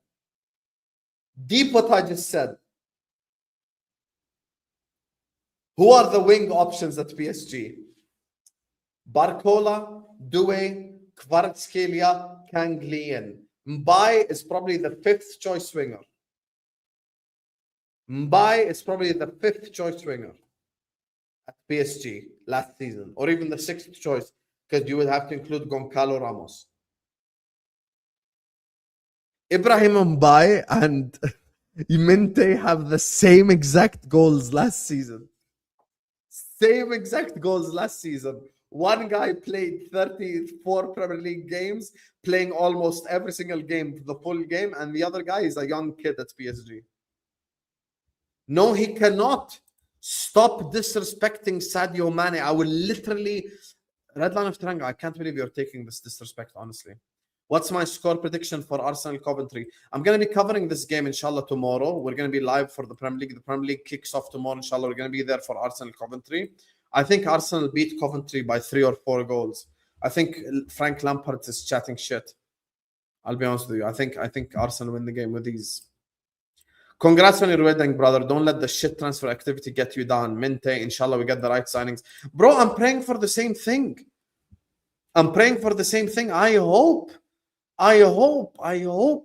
Deep what I just said. Who are the wing options at PSG? Barcola, Doué, Kvaratskhelia, Kanglien. Mbai is probably the 5th choice winger. Mbai is probably the 5th choice winger at PSG last season, or even the 6th choice, because you would have to include Goncalo Ramos. Ibrahim Mbai and Minteh have the same exact goals last season. Same exact goals last season. One guy played 34 Premier League games, playing almost every single game, the full game, and the other guy is a young kid at PSG. No, he cannot. Stop disrespecting Sadio Mane. I will literally... Red Line of Teranga, I can't believe you're taking this disrespect, honestly. What's my score prediction for Arsenal Coventry? I'm going to be covering this game, inshallah, tomorrow. We're going to be live for the Premier League. The Premier League kicks off tomorrow, inshallah. We're going to be there for Arsenal Coventry. I think Arsenal beat Coventry by 3 or 4 goals. I think Frank Lampard is chatting shit. I'll be honest with you. I think Arsenal win the game with these. Congrats on your wedding, brother. Don't let the shit transfer activity get you down. Minteh, inshallah, we get the right signings. Bro, I'm praying for the same thing. I hope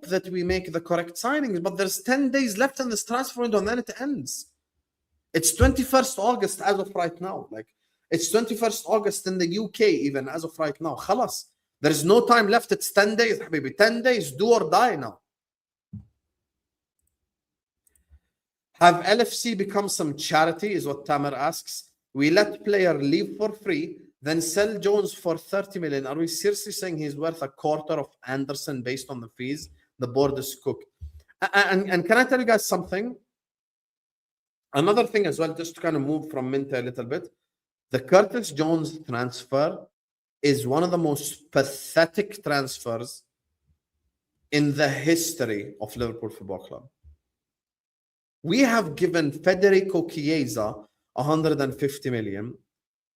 that we make the correct signings. But there's 10 days left in this transfer window and then it ends. It's 21st August as of right now. Like, it's 21st August in the UK even as of right now. Khalas. There's no time left. It's 10 days, habibi. 10 days, do or die now. Have LFC become some charity is what Tamer asks. We let player leave for free, then sell Jones for 30 million. Are we seriously saying he's worth a quarter of Anderson based on the fees? The board is cooked. And can I tell you guys something? Another thing as well, just to kind of move from Minteh a little bit. The Curtis Jones transfer is one of the most pathetic transfers in the history of Liverpool Football Club. We have given Federico Chiesa 150 million,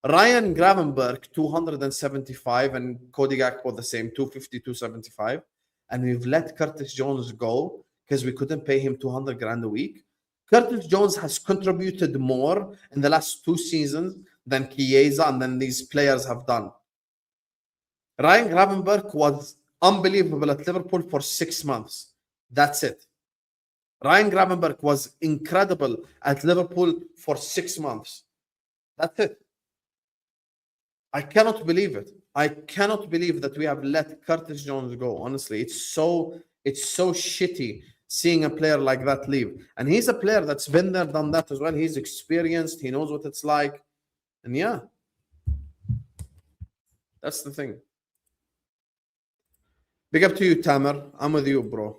Ryan Gravenberg 275, and Cody Gakpo the same, 250, 275. And we've let Curtis Jones go because we couldn't pay him 200 grand a week. Curtis Jones has contributed more in the last 2 seasons than Chiesa and then these players have done. Ryan Gravenberg was unbelievable at Liverpool for 6 months. That's it. Ryan Gravenberg was incredible at Liverpool for 6 months. That's it. I cannot believe it. I cannot believe that we have let Curtis Jones go. Honestly, it's so shitty seeing a player like that leave. And he's a player that's been there, done that as well. He's experienced. He knows what it's like. And yeah, that's the thing. Big up to you, Tamer. I'm with you, bro.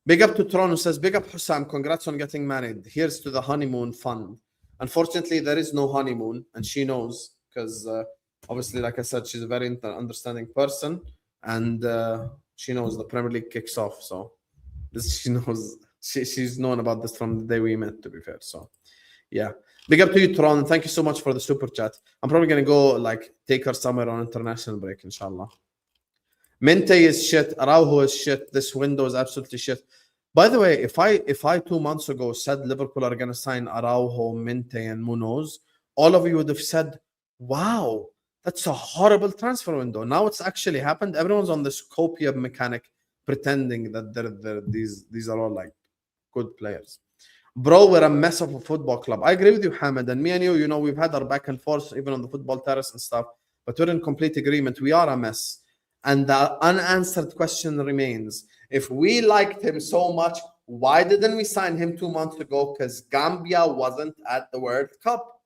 Big up to Tron, who says, big up Hussam. Congrats on getting married. Here's to the honeymoon fund. Unfortunately, there is no honeymoon. And she knows because obviously, like I said, she's a very understanding person. And she knows the Premier League kicks off. So she knows. She's known about this from the day we met, to be fair. So yeah. Big up to you, Tron. Thank you so much for the super chat. I'm probably going to go like take her somewhere on international break, inshallah. Minteh is shit. Araujo is shit. This window is absolutely shit. By the way, if I 2 months ago said Liverpool are going to sign Araujo, Minteh, and Munoz, all of you would have said, wow, that's a horrible transfer window. Now it's actually happened. Everyone's on this copia mechanic pretending that these are all like good players. Bro, we're a mess of a football club. I agree with you, Hamid. And me and you know, we've had our back and forth even on the football terrace and stuff. But we're in complete agreement. We are a mess. And the unanswered question remains. If we liked him so much, why didn't we sign him 2 months ago? Because Gambia wasn't at the World Cup.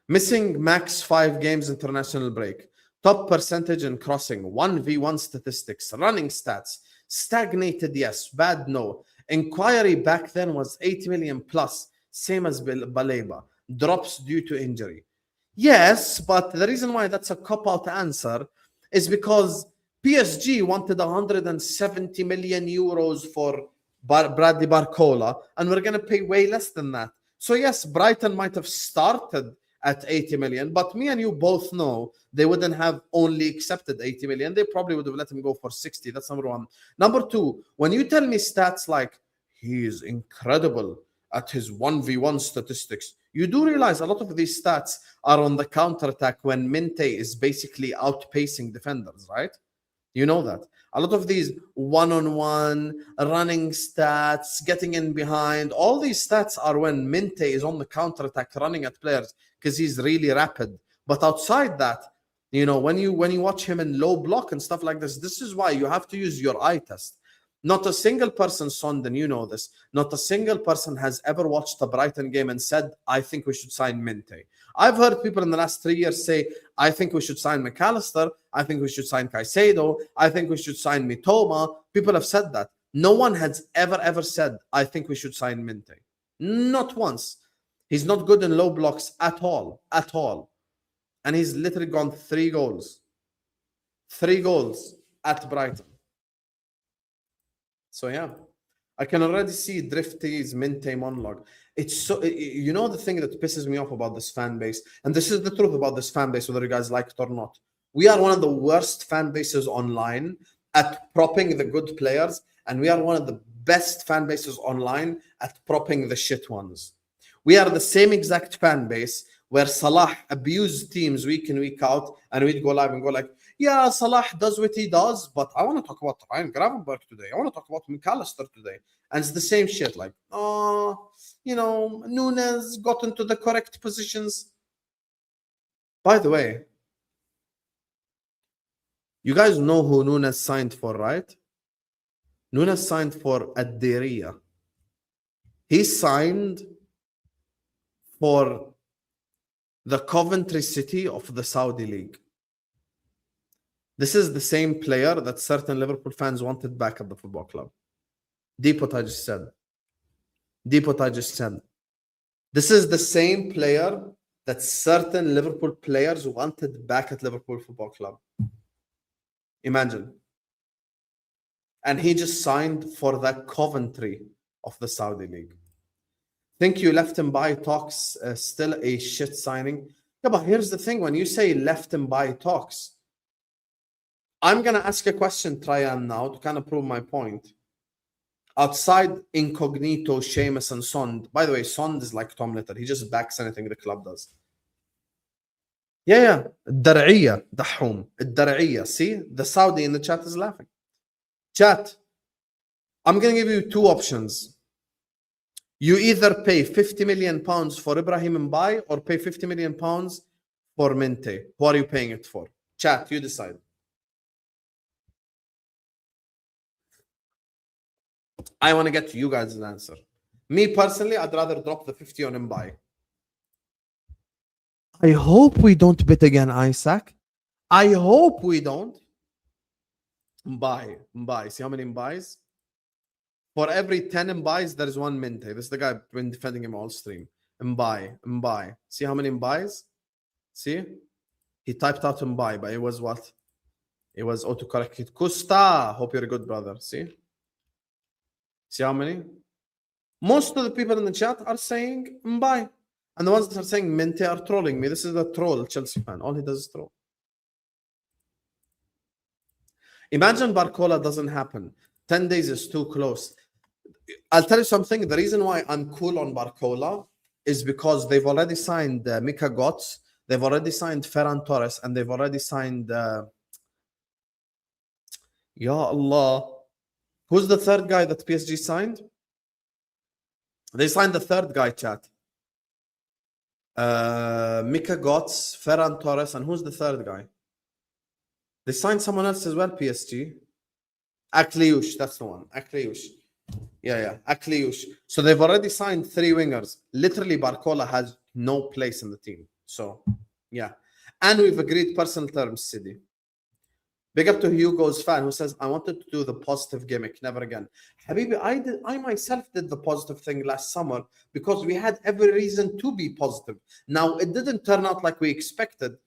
Missing max 5 games international break. Top percentage in crossing. 1v1 statistics. Running stats. Stagnated, yes. Bad, no. Inquiry back then was 80 million plus. Same as Baleba. Drops due to injury. Yes, but the reason why that's a cop-out answer is because PSG wanted 170 million euros for Bradley Barcola, and we're going to pay way less than that. So yes, Brighton might have started at 80 million, but me and you both know they wouldn't have only accepted 80 million. They probably would have let him go for 60. That's number one. Number two, when you tell me stats like he is incredible at his 1v1 statistics, you do realize a lot of these stats are on the counter-attack when Minteh is basically outpacing defenders, right? You know that. A lot of these one-on-one, running stats, getting in behind, all these stats are when Minteh is on the counter-attack running at players because he's really rapid. But outside that, you know, when you watch him in low block and stuff like this, this is why you have to use your eye test. Not a single person, Sondon, you know this, not a single person has ever watched a Brighton game and said, I think we should sign Minteh. I've heard people in the last 3 years say, I think we should sign McAllister. I think we should sign Caicedo. I think we should sign Mitoma. People have said that. No one has ever said, I think we should sign Minteh. Not once. He's not good in low blocks at all. At all. And he's literally gone 3 goals. 3 goals at Brighton. So yeah, I can already see Drifty's Minteh monologue. It's so, you know, the thing that pisses me off about this fan base, and this is the truth about this fan base, whether you guys like it or not. We are one of the worst fan bases online at propping the good players, and we are one of the best fan bases online at propping the shit ones. We are the same exact fan base where Salah abused teams week in, week out, and we'd go live and go like, yeah, Salah does what he does, but I want to talk about Ryan Gravenberch today. I want to talk about McAllister today. And it's the same shit, like, oh, you know, Nunes got into the correct positions. By the way, you guys know who Nunes signed for, right? Nunes signed for Ad-Diriya. He signed for the Coventry City of the Saudi League. This is the same player that certain Liverpool fans wanted back at the football club. Deep what I just said. Deep what I just said. This is the same player that certain Liverpool players wanted back at Liverpool Football Club. Imagine. And he just signed for the Coventry of the Saudi League. Think you left him by talks, still a shit signing? Yeah, but here's the thing. When you say left him by talks, I'm going to ask a question, Traian, now to kind of prove my point. Outside Incognito, Seamus, and Sond. By the way, Sond is like Tom Litter. He just backs anything the club does. Yeah. الدرعية دحوم. الدرعية. See? The Saudi in the chat is laughing. Chat. I'm going to give you 2 options. You either pay £50 million for Ibrahim Mbaye or pay £50 million for Minteh. Who are you paying it for? Chat, you decide. I want to get you guys an answer. Me personally, I'd rather drop the 50 on Mbaye. I hope we don't bet again, Isaac. I hope we don't. Mbaye. See how many Mbayes? For every 10 Mbayes, there is 1 Minteh. This is the guy been defending him all stream. Mbaye. See how many Mbayes? See? He typed out Mbaye, but it was what? It was autocorrect. Costa. Hope you're a good brother. See? See how many? Most of the people in the chat are saying Mbaye. And the ones that are saying Minteh are trolling me. This is a troll Chelsea fan. All he does is troll. Imagine Barcola doesn't happen. 10 days is too close. I'll tell you something. The reason why I'm cool on Barcola is because they've already signed Mika Götze, they've already signed Ferran Torres, and they've already signed Ya Allah. Who's the third guy that PSG signed? They signed the third guy, chat. Mika Götze, Ferran Torres, and who's the third guy? They signed someone else as well, PSG. Akliush, that's the one. Akliush. Yeah. Akliush. So they've already signed 3 wingers. Literally, Barcola has no place in the team. So, yeah. And we've agreed personal terms, Sidi. Big up to Hugo's fan who says, I wanted to do the positive gimmick. Never again. Habibi, I myself did the positive thing last summer because we had every reason to be positive. Now, it didn't turn out like we expected.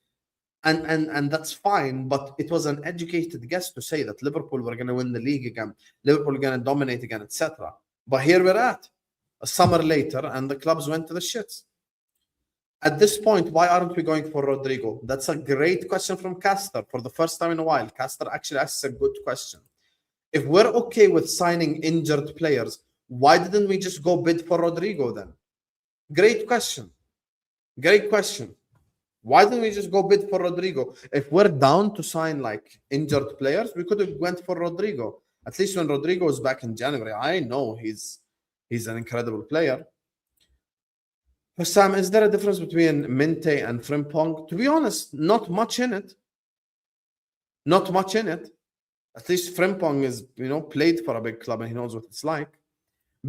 And that's fine, but it was an educated guess to say that Liverpool were going to win the league again, Liverpool were going to dominate again, etc. But here we're at, a summer later, and the clubs went to the shits. At this point, why aren't we going for Rodrigo? That's a great question from Caster. For the first time in a while, Caster actually asks a good question. If we're okay with signing injured players, why didn't we just go bid for Rodrigo then? Great question. Great question. Why didn't we just go bid for Rodrigo? If we're down to sign like injured players, we could have went for Rodrigo. At least when Rodrigo was back in January, I know he's an incredible player. Sam, is there a difference between Minteh and Frimpong? To be honest, not much in it. Not much in it. At least Frimpong is, played for a big club and he knows what it's like.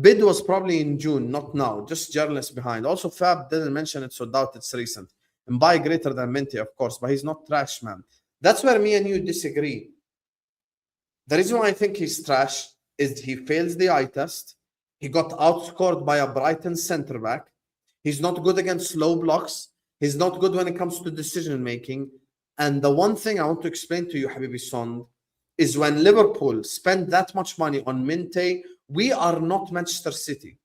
Bid was probably in June, not now. Just journalists behind. Also, Fab didn't mention it, so doubt it's recent. And buy greater than Minteh, of course, but he's not trash, man. That's where me and you disagree. The reason why I think he's trash is he fails the eye test. He got outscored by a Brighton centre-back. He's not good against low blocks. He's not good when it comes to decision making. And the one thing I want to explain to you, Habibi Son, is when Liverpool spend that much money on Minteh, we are not Manchester City.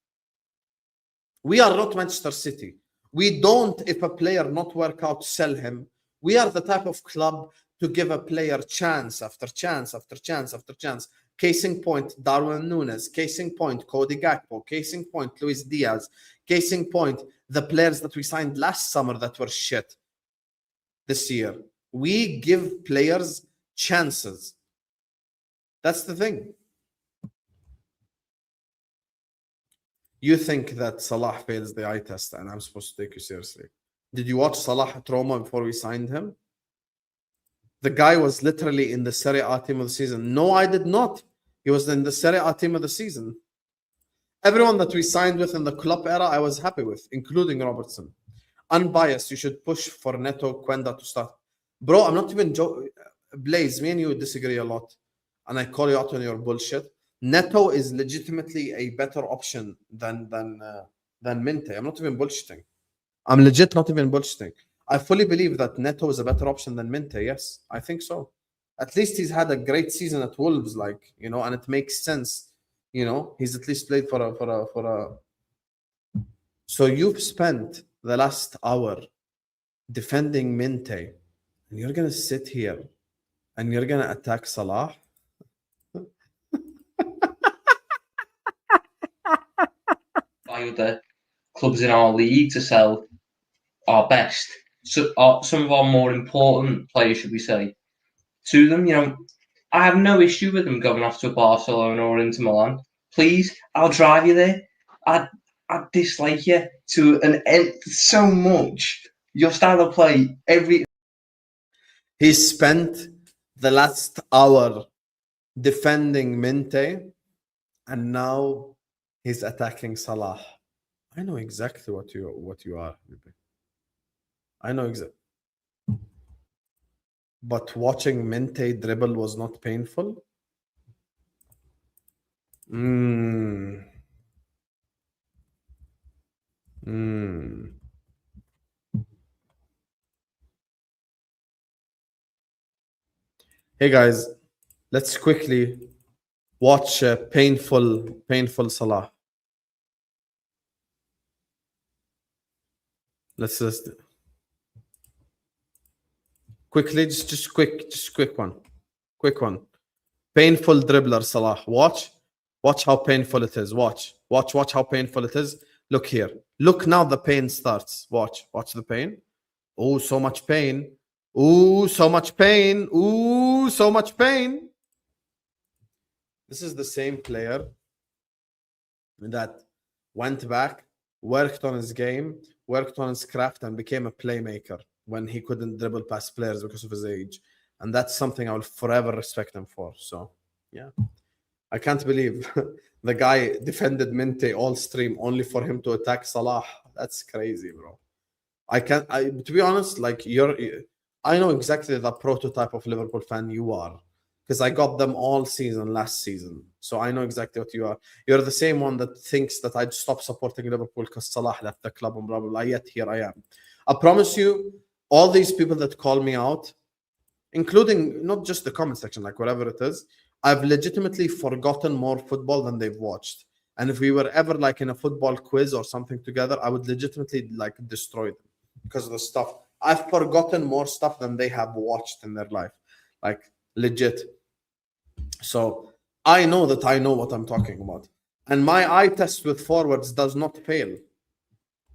We are not Manchester City. We don't, if a player not work out, sell him. We are the type of club to give a player chance after chance after chance after chance. Case in point, Darwin Núñez. Case in point, Cody Gakpo. Case in point, Luis Diaz. Case in point, the players that we signed last summer that were shit this year. We give players chances. That's the thing. You think that Salah fails the eye test and I'm supposed to take you seriously. Did you watch Salah at Roma before we signed him? The guy was literally in the Serie A team of the season. No, I did not. He was in the Serie A team of the season. Everyone that we signed with in the club era, I was happy with, including Robertson. Unbiased, you should push for Neto Quenda to start. Bro, I'm not even joking. Blaze, me and you disagree a lot. And I call you out on your bullshit. Neto is legitimately a better option than Minteh. I'm not even bullshitting. I'm legit not even bullshitting. I fully believe that Neto is a better option than Minteh. Yes, I think so. At least he's had a great season at Wolves, and it makes sense. He's at least played for a. So you've spent the last hour defending Minteh, and you're gonna sit here and you're gonna attack Salah. The clubs in our league to sell our best, some of our more important players, should we say, to them. I have no issue with them going off to Barcelona or Inter Milan. Please, I'll drive you there. I dislike you to an end so much. Your style of play, He spent the last hour defending Minteh, and now he's attacking Salah. I know exactly what you are. I know exactly. But watching Minteh dribble was not painful. Hey guys, let's quickly watch painful Salah. Let's just quickly, just quick one. Painful dribbler Salah. Watch how painful it is. Watch how painful it is. Look here. Look now. The pain starts. Watch the pain. Oh, so much pain. Ooh, so much pain. Ooh, so much pain. This is the same player that went back, worked on his game, worked on his craft, and became a playmaker when he couldn't dribble past players because of his age. And that's something I will forever respect him for. So, yeah. I can't believe the guy defended Minteh all stream only for him to attack Salah. That's crazy, bro. To be honest, I know exactly the prototype of Liverpool fan you are, because I got them all season last season. So I know exactly what you are. You're the same one that thinks that I'd stop supporting Liverpool because Salah left the club and blah, blah, blah. Yet here I am. I promise you, all these people that call me out, including not just the comment section, whatever it is, I've legitimately forgotten more football than they've watched. And if we were ever in a football quiz or something together, I would legitimately destroy them because of the stuff. I've forgotten more stuff than they have watched in their life. Legit. So I know that I know what I'm talking about. And my eye test with forwards does not fail.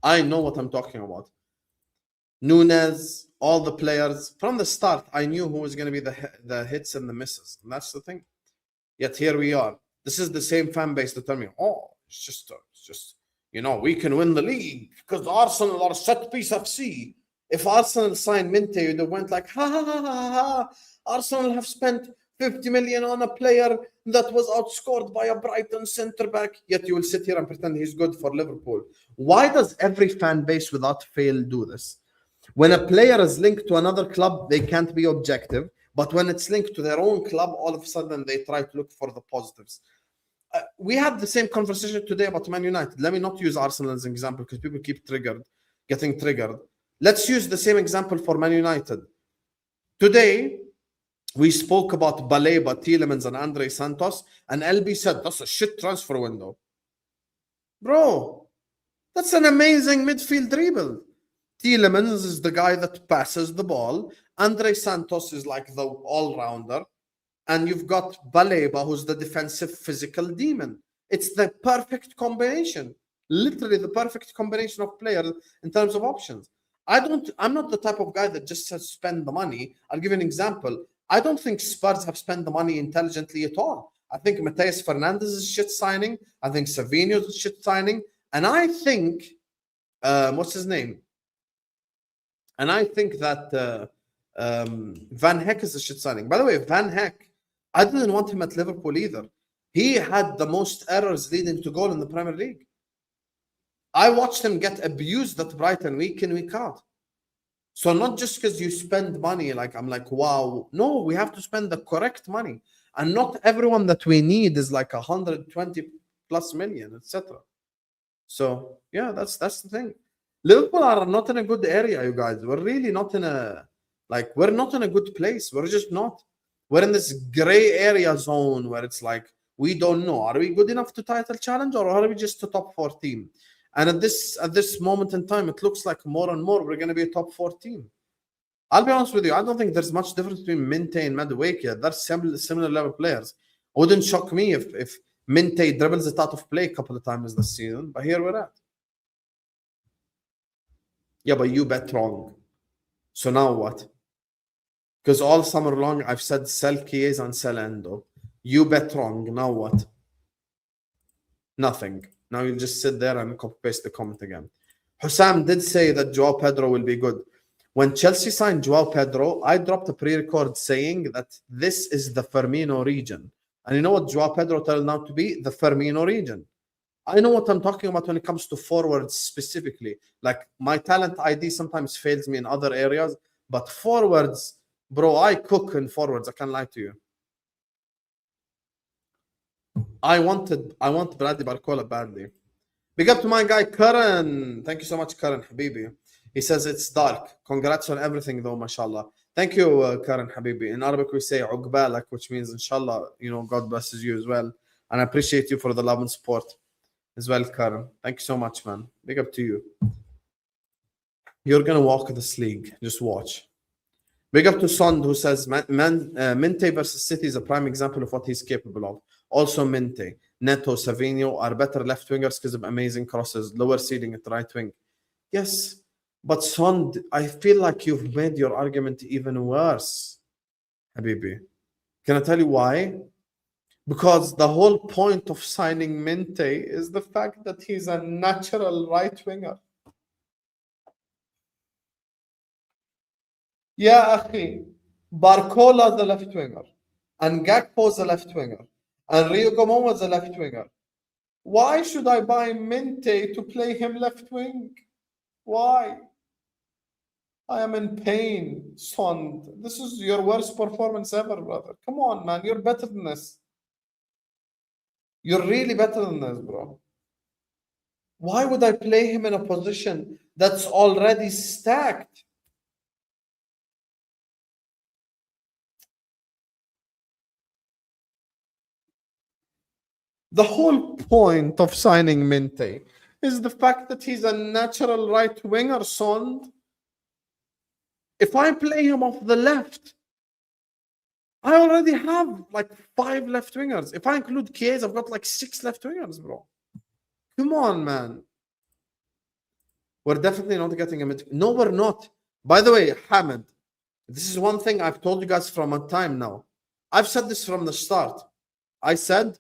I know what I'm talking about. Núñez, all the players, from the start, I knew who was going to be the hits and the misses. And that's the thing. Yet here we are. This is the same fan base that tell me, it's just we can win the league because Arsenal are set piece FC. If Arsenal signed Minteh, they went ha ha ha ha ha. Arsenal have spent 50 million on a player that was outscored by a Brighton centre back. Yet you will sit here and pretend he's good for Liverpool. Why does every fan base without fail do this? When a player is linked to another club, they can't be objective. But when it's linked to their own club, all of a sudden they try to look for the positives. we had the same conversation today about Man United. Let me not use Arsenal as an example because people keep getting triggered. Let's use the same example for Man United. Today, we spoke about Baleba, Tielemans, and Andre Santos, and LB said that's a shit transfer window. Bro, that's an amazing midfield rebuild. Tielemans is the guy that passes the ball. Andre Santos is like the all-rounder. And you've got Baleba, who's the defensive physical demon. It's the perfect combination. Literally the perfect combination of players in terms of options. I'm not the type of guy that just says spend the money. I'll give you an example. I don't think Spurs have spent the money intelligently at all. I think Mateus Fernandes is shit signing. I think Savinho is shit signing. And I think, what's his name? And I think that Van Heck is a shit signing. By the way, Van Heck, I didn't want him at Liverpool either. He had the most errors leading to goal in the Premier League. I watched him get abused at Brighton week in, week out. So not just because you spend money, like I'm like, wow. No, we have to spend the correct money. And not everyone that we need is like 120 plus million, etc. So yeah, that's the thing. Liverpool are not in a good area, you guys. We're really not in a we're not in a good place. We're just not. We're in this gray area zone where it's like we don't know. Are we good enough to title challenge, or are we just a top 4 team? And at this moment in time, it looks like more and more we're going to be a top 4 team. I'll be honest with you. I don't think there's much difference between Minteh and Madueke. They're similar level players. It wouldn't shock me if Minteh dribbles it out of play a couple of times this season. But here we're at. Yeah, but you bet wrong. So now what? Because all summer long, I've said sell Chiesa and sell Endo. You bet wrong. Now what? Nothing. Now you'll just sit there and copy-paste the comment again. Hussam did say that Joao Pedro will be good. When Chelsea signed Joao Pedro, I dropped a pre-record saying that this is the Firmino region. And you know what Joao Pedro turned out to be? The Firmino region. I know what I'm talking about when it comes to forwards specifically. Like my talent ID sometimes fails me in other areas, but forwards, bro, I cook in forwards. I can't lie to you. I want Bradley Barcola badly. Big up to my guy Karan. Thank you so much, Karan Habibi. He says it's dark. Congrats on everything, though, mashallah. Thank you, Karan Habibi. In Arabic, we say uqbalak, which means inshallah, God blesses you as well. And I appreciate you for the love and support as well, Karan. Thank you so much, man. Big up to you. You're going to walk this league. Just watch. Big up to Sond, who says Minteh versus City is a prime example of what he's capable of. Also, Minteh, Neto, Savinho are better left wingers because of amazing crosses, lower ceiling at the right wing. Yes, but Sond, I feel like you've made your argument even worse, Habibi. Can I tell you why? Because the whole point of signing Minteh is the fact that he's a natural right winger. Yeah, akhi. Barcola the left winger, and Gakpo the left winger, and Rio Gomon was the left winger. Why should I buy Minteh to play him left wing? Why? I am in pain, Sond. This is your worst performance ever, brother. Come on, man. You're better than this. You're really better than this, bro. Why would I play him in a position that's already stacked? The whole point of signing Minteh is the fact that he's a natural right winger, Sond. If I play him off the left, I already have like 5 left wingers. If I include Chiesa, I've got like 6 left wingers, bro. Come on, man. We're definitely not getting a mid. No, we're not. By the way, Hamid, this is one thing I've told you guys from a time now. I've said this from the start. I said,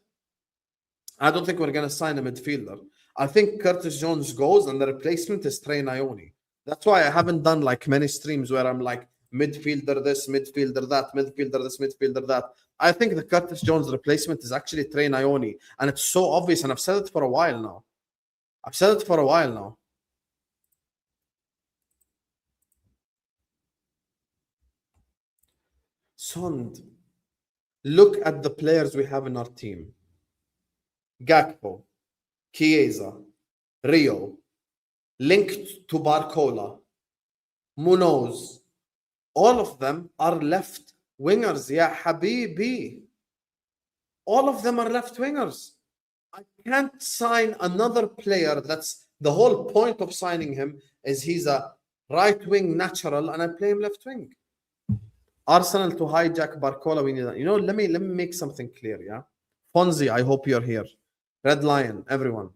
I don't think we're going to sign a midfielder. I think Curtis Jones goes and the replacement is Trey Ione. That's why I haven't done like many streams where I'm like midfielder this, midfielder that, midfielder this, midfielder that. I think the Curtis Jones replacement is actually Trey Ione. And it's so obvious. And I've said it for a while now. Sond, look at the players we have in our team. Gakpo, Chiesa, Rio, linked to Barcola, Munoz. All of them are left wingers. Ya Habibi. All of them are left wingers. I can't sign another player. That's the whole point of signing him, is he's a right wing natural and I play him left wing. Arsenal to hijack Barcola. We need that. You know, let me make something clear. Yeah, Fonzie, I hope you're here. Red Lion, everyone,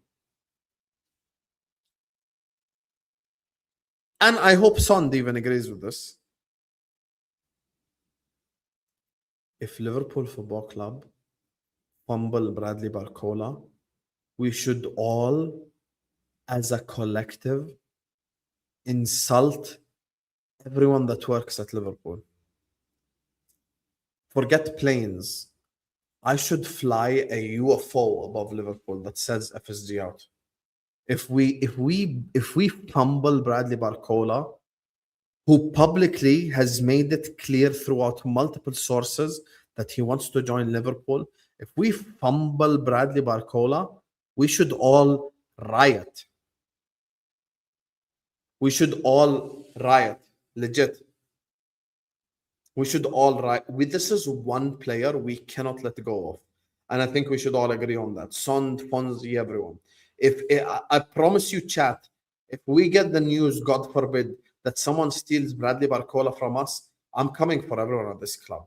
and I hope Sond even agrees with this. If Liverpool Football Club fumble Bradley Barcola, we should all, as a collective, insult everyone that works at Liverpool. Forget planes. I should fly a UFO above Liverpool that says FSG out. If we fumble Bradley Barcola, who publicly has made it clear throughout multiple sources that he wants to join Liverpool, if we fumble Bradley Barcola, we should all riot. We should all riot. Legit. We should all riot. This is one player we cannot let go of. And I think we should all agree on that. Sond, Fonzie, everyone. I promise you, chat, if we get the news, God forbid, that someone steals Bradley Barcola from us, I'm coming for everyone at this club.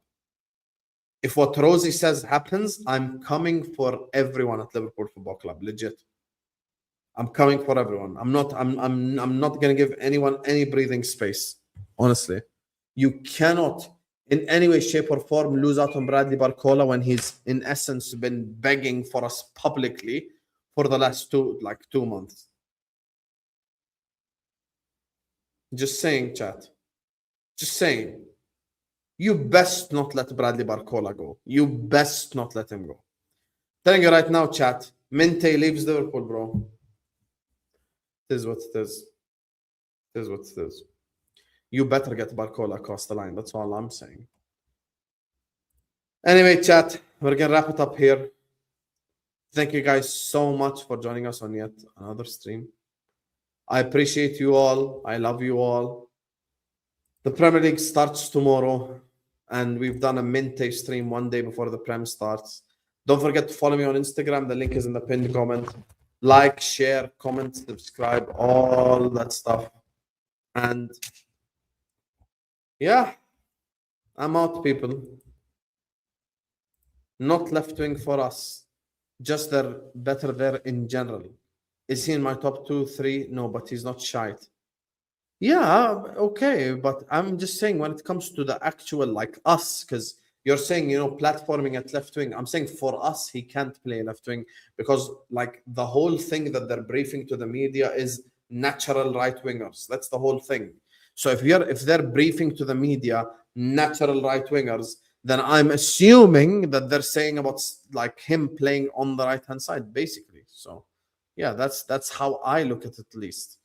If what Rosie says happens, I'm coming for everyone at Liverpool Football Club. Legit. I'm coming for everyone. I'm not going to give anyone any breathing space. Honestly. You cannot in any way, shape, or form lose out on Bradley Barcola when he's in essence been begging for us publicly for the last 2 months. Just saying, chat. Just saying. You best not let Bradley Barcola go. You best not let him go. Telling you right now, chat. Minteh leaves Liverpool, bro. It is what it is. It is what it is. You better get Barcola across the line. That's all I'm saying. Anyway, chat, we're going to wrap it up here. Thank you guys so much for joining us on yet another stream. I appreciate you all. I love you all. The Premier League starts tomorrow, and we've done a Minteh stream one day before the Prem starts. Don't forget to follow me on Instagram. The link is in the pinned comment. Like, share, comment, subscribe, all that stuff. And yeah, I'm out, people. Not left wing for us. Just they're better there in general. Is he in my top 2, 3? No, but he's not shite. Yeah, okay, but I'm just saying when it comes to the actual, like us, because you're saying, platforming at left wing. I'm saying for us, he can't play left wing because, like, the whole thing that they're briefing to the media is natural right wingers. That's the whole thing. So if they're briefing to the media natural right wingers, then I'm assuming that they're saying about like him playing on the right hand side, basically. So yeah, that's how I look at it, at least.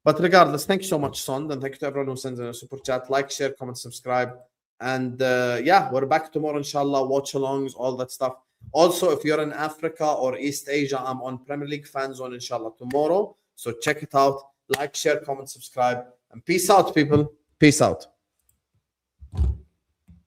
But regardless, thank you so much, Sond, and thank you to everyone who sends in a super chat. Like, share, comment, subscribe. And yeah, we're back tomorrow, inshallah. Watch alongs, all that stuff. Also, if you're in Africa or East Asia, I'm on Premier League Fan Zone, inshallah, tomorrow. So check it out. Like, share, comment, subscribe. And peace out, people. Peace out.